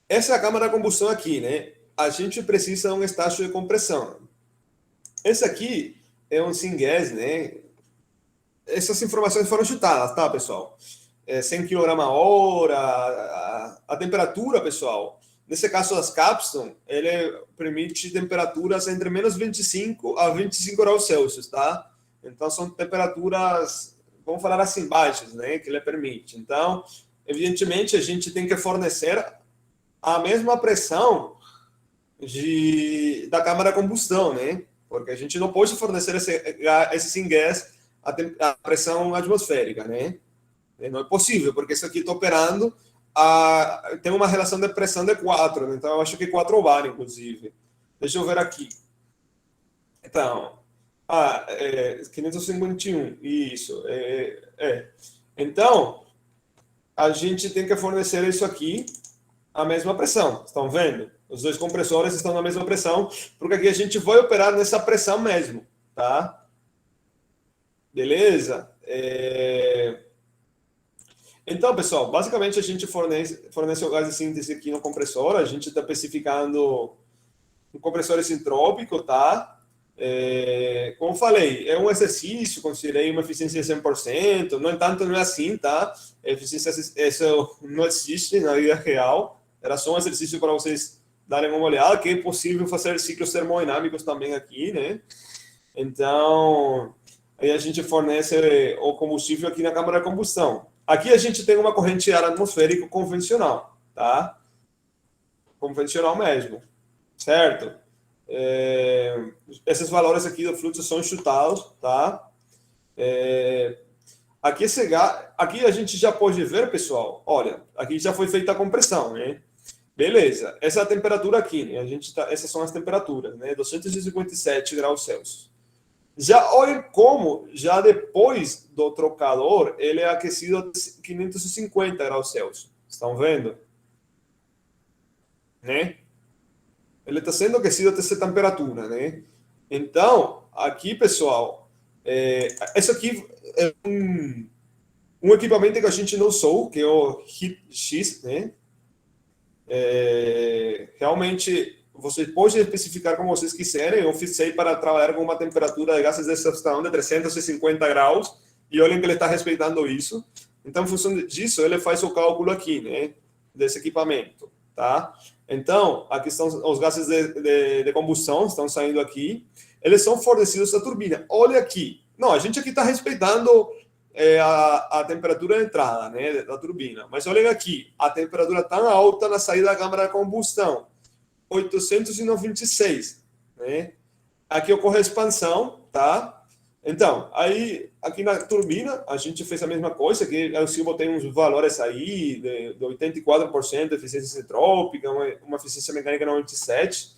Essa é a câmara de combustão aqui, né? A gente precisa de um estágio de compressão. Esse aqui é um syngas, né? Essas informações foram chutadas, tá, pessoal? 100 kg/h, a temperatura, pessoal. Nesse caso das cápsulas, ele permite temperaturas entre menos 25 a 25 graus Celsius, tá? Então, são temperaturas, vamos falar assim, baixas, né? Que ele permite. Então, evidentemente, a gente tem que fornecer a mesma pressão da câmara de combustão, né? Porque a gente não pode fornecer esse syngas a pressão atmosférica, né? Não é possível, porque isso aqui está operando, tem uma relação de pressão de 4, né? Então eu acho que 4 bar, inclusive. Deixa eu ver aqui. Então, 551, isso. Então, a gente tem que fornecer isso aqui, a mesma pressão, estão vendo? Os dois compressores estão na mesma pressão, porque aqui a gente vai operar nessa pressão mesmo, tá? Beleza? Então, pessoal, basicamente a gente fornece o gás de síntese aqui no compressor, a gente está especificando um compressor isentrópico, tá? Como falei, é um exercício, considerei uma eficiência de 100%, no entanto, não é assim, tá? Eficiência, isso não existe na vida real, era só um exercício para vocês darem uma olhada, que é possível fazer ciclos termodinâmicos também aqui, né? Então, aí a gente fornece o combustível aqui na câmara de combustão. Aqui a gente tem uma corrente de ar atmosférico convencional, tá? Convencional mesmo, certo? Esses valores aqui do fluxo são chutados, tá? Aqui a gente já pode ver, pessoal, olha, aqui já foi feita a compressão, né? Beleza, essa é a temperatura aqui, né? Essas são as temperaturas, né? 257 graus Celsius. Já olhem como, já depois do trocador, ele é aquecido a 550 graus Celsius. Estão vendo? Né? Ele está sendo aquecido até essa temperatura, né? Então, aqui, pessoal, isso aqui é um equipamento que a gente não usou, que é o HeatX, né? Realmente, vocês podem especificar como vocês quiserem. Eu fiz para trabalhar com uma temperatura de gases de exaustão de 350 graus, e olhem que ele está respeitando isso. Então, em função disso, ele faz o cálculo aqui, né? Desse equipamento, tá? Então, aqui estão os gases de combustão, estão saindo aqui. Eles são fornecidos à turbina. Olha aqui. Não, a gente aqui está respeitando a temperatura de entrada, né, da turbina. Mas olhem aqui, a temperatura tão alta na saída da câmara de combustão, 896, né? Aqui ocorre a expansão, tá? Então, aí, aqui na turbina, a gente fez a mesma coisa, que o Silvio tem uns valores aí de 84% de eficiência isentrópica, uma eficiência mecânica 97%,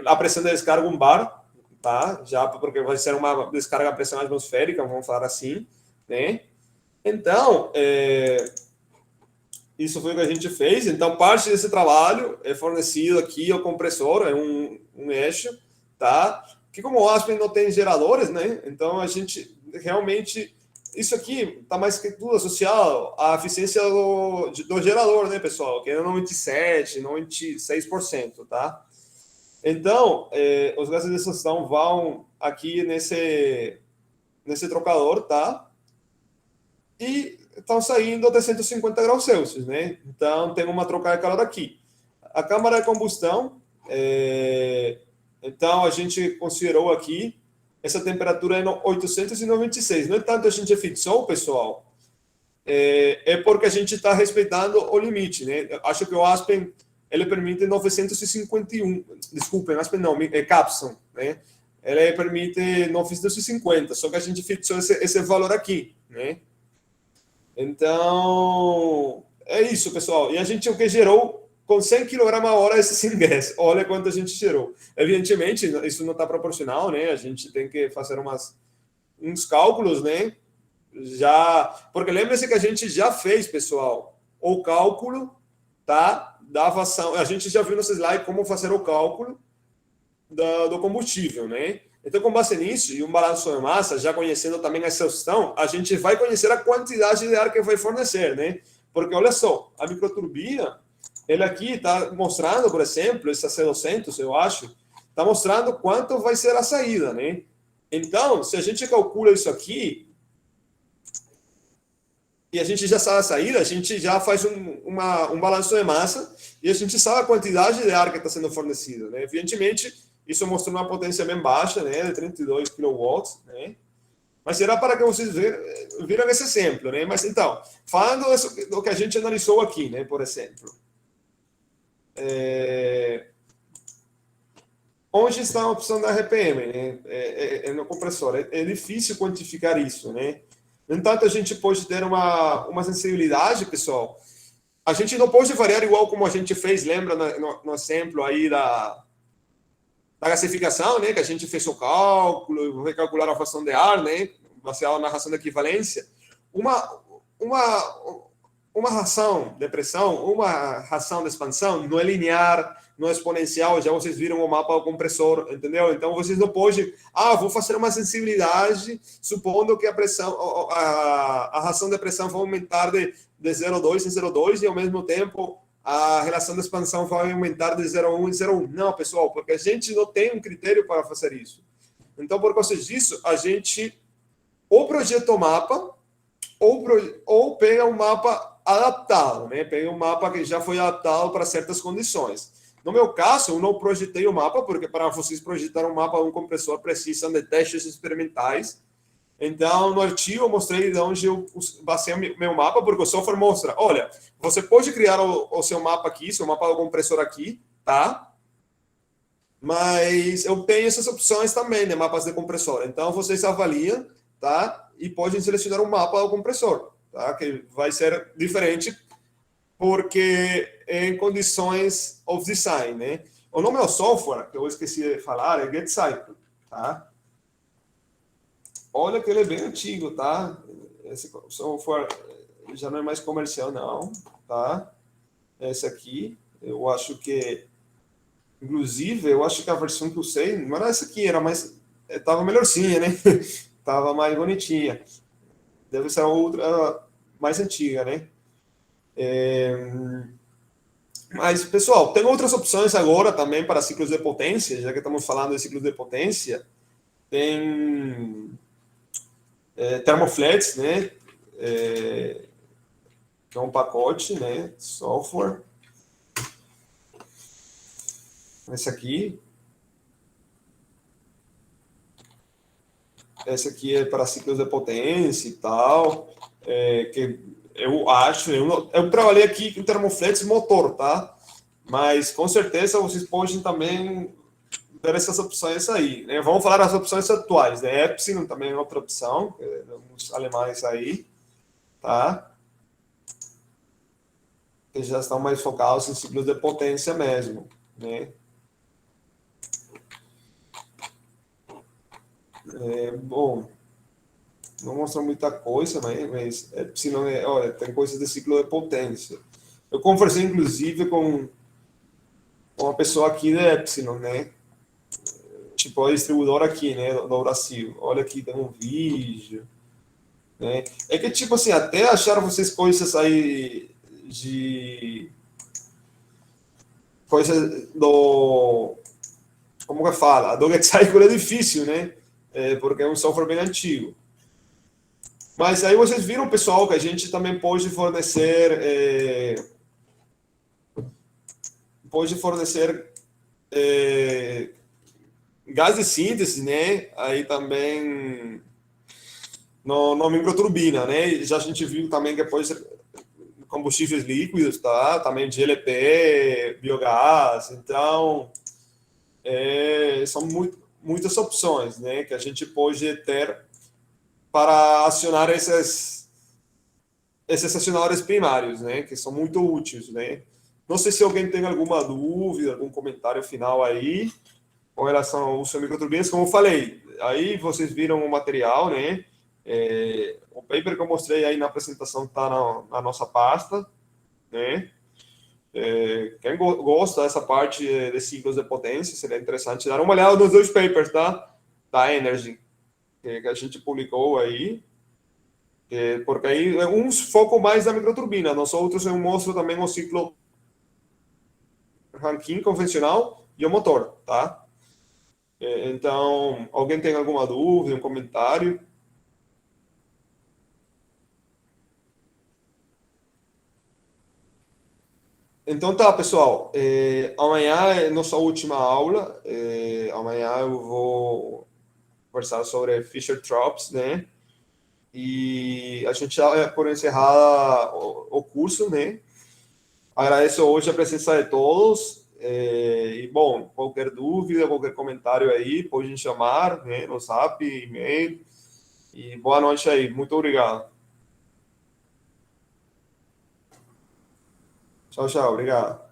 a pressão de descarga um bar, tá? Já porque vai ser uma descarga a pressão atmosférica, vamos falar assim, né? Então, isso foi o que a gente fez. Então, parte desse trabalho é fornecido aqui ao compressor, é um eixo, tá? Que como o Aspen não tem geradores, né? Então a gente realmente isso aqui está mais que tudo associado à eficiência do gerador, né, pessoal? Que é 97, 96%, tá? Então os gases de exaustão vão aqui nesse trocador, tá? E estão saindo a 350 graus Celsius, né? Então tem uma troca de calor aqui. A câmara de combustão então, a gente considerou aqui essa temperatura em 896. No entanto, a gente fixou, pessoal, porque a gente está respeitando o limite, né? Acho que o Aspen, ele permite 951. Desculpem, Aspen não, Capson, né? Ele permite 950, só que a gente fixou esse valor aqui, né? Então, é isso, pessoal. E a gente o que gerou com 100 kg/h esse syngas. Olha quanto a gente gerou. Evidentemente, isso não está proporcional, né? A gente tem que fazer uns cálculos, né? Porque lembre-se que a gente já fez, pessoal, o cálculo, tá? Da vazão. A gente já viu no slide como fazer o cálculo do combustível, né? Então, com base nisso e um balanço de massa, já conhecendo também a exaustão, a gente vai conhecer a quantidade de ar que vai fornecer, né? Porque, olha só, a microturbina, ele aqui está mostrando, por exemplo, essa C200, eu acho, está mostrando quanto vai ser a saída, né? Então, se a gente calcula isso aqui, e a gente já sabe a saída, a gente já faz um balanço de massa e a gente sabe a quantidade de ar que está sendo fornecido, né? Evidentemente, isso mostrou uma potência bem baixa, né? De 32 kW, né? Mas era para que vocês viram esse exemplo, né? Mas então, falando do que a gente analisou aqui, né? Por exemplo, onde está a opção da RPM, né? No compressor. É difícil quantificar isso, né? No entanto, a gente pode ter uma sensibilidade, pessoal. A gente não pode variar igual como a gente fez, lembra no exemplo aí da gasificação, né? Que a gente fez o cálculo, vai calcular a fração de ar, né? Baseado na ração de equivalência. Uma ração de pressão, uma ração de expansão não é linear, no exponencial, já vocês viram o mapa do compressor, entendeu? Então, vocês não podem, vou fazer uma sensibilidade, supondo que a pressão, a razão de pressão vai aumentar de 0,2 em 0,2 e, ao mesmo tempo, a relação de expansão vai aumentar de 0,1 em 0,1. Não, pessoal, porque a gente não tem um critério para fazer isso. Então, por causa disso, a gente ou projeta o mapa, ou pega um mapa adaptado, né? Pega um mapa que já foi adaptado para certas condições. No meu caso, eu não projetei o mapa, porque para vocês projetar um mapa de um compressor precisam de testes experimentais. Então, no artigo, eu mostrei de onde eu basei meu mapa, porque o software mostra, olha, você pode criar o seu mapa aqui, seu mapa do compressor aqui, tá? Mas eu tenho essas opções também, né? Mapas de compressor. Então, vocês avaliam, tá? E podem selecionar um mapa do compressor, tá? Que vai ser diferente porque em condições of design, né? O nome do software, que eu esqueci de falar, é GetCycle, tá? Olha que ele é bem antigo, tá? Esse software já não é mais comercial, não, tá? Esse aqui, eu acho que, inclusive, eu acho que a versão que eu usei, não era essa aqui, era mais, tava melhorzinha, né? Tava mais bonitinha. Deve ser a outra mais antiga, né? Mas, pessoal, tem outras opções agora também para ciclos de potência, já que estamos falando de ciclos de potência. Tem Thermoflex, né? Que é um pacote, né? Software. Esse aqui. Esse aqui é para ciclos de potência e tal. Que eu acho, eu trabalhei aqui com Thermoflex motor, tá? Mas com certeza vocês podem também ver essas opções aí, né? Vamos falar das opções atuais, né? Epsilon também é outra opção, uns alemães aí, tá? Que já estão mais focados em ciclos de potência mesmo, né? Bom, não mostra muita coisa, mas Epsilon, olha, tem coisas de ciclo de potência. Eu conversei, inclusive, com uma pessoa aqui da Epsilon, né? Tipo, a distribuidora aqui, né, do Brasil. Olha aqui, tem um vídeo, né? É que, tipo assim, até acharam vocês coisas aí de... Coisas do... Como que fala? Do GetCycle é difícil, né? Porque é um software bem antigo. Mas aí vocês viram, pessoal, que a gente também pode fornecer... gás de síntese, né? Aí também no microturbina, né? Já a gente viu também que pode ser combustíveis líquidos, tá? Também de GLP, biogás. Então, são muitas opções, né? Que a gente pode ter para acionar esses acionadores primários, né? Que são muito úteis, né? Não sei se alguém tem alguma dúvida, algum comentário final aí com relação ao uso de microturbinas, como eu falei, aí vocês viram o material, né? O paper que eu mostrei aí na apresentação está na nossa pasta, né? Quem gosta dessa parte de ciclos de potência, seria interessante dar uma olhada nos dois papers, tá? Da Energy, que a gente publicou aí, porque aí uns focam mais na microturbina, nós outros eu mostro também o ciclo Rankine convencional e o motor, tá? Então, alguém tem alguma dúvida, um comentário? Então tá, pessoal. Amanhã é nossa última aula. Amanhã eu vou conversar sobre Fischer-Tropsch, né? E a gente já por encerrar o curso, né? Agradeço hoje a presença de todos. E, bom, qualquer dúvida, qualquer comentário aí, pode chamar, né? No Zap, e-mail. E boa noite aí. Muito obrigado. Tchau, tchau. Obrigado.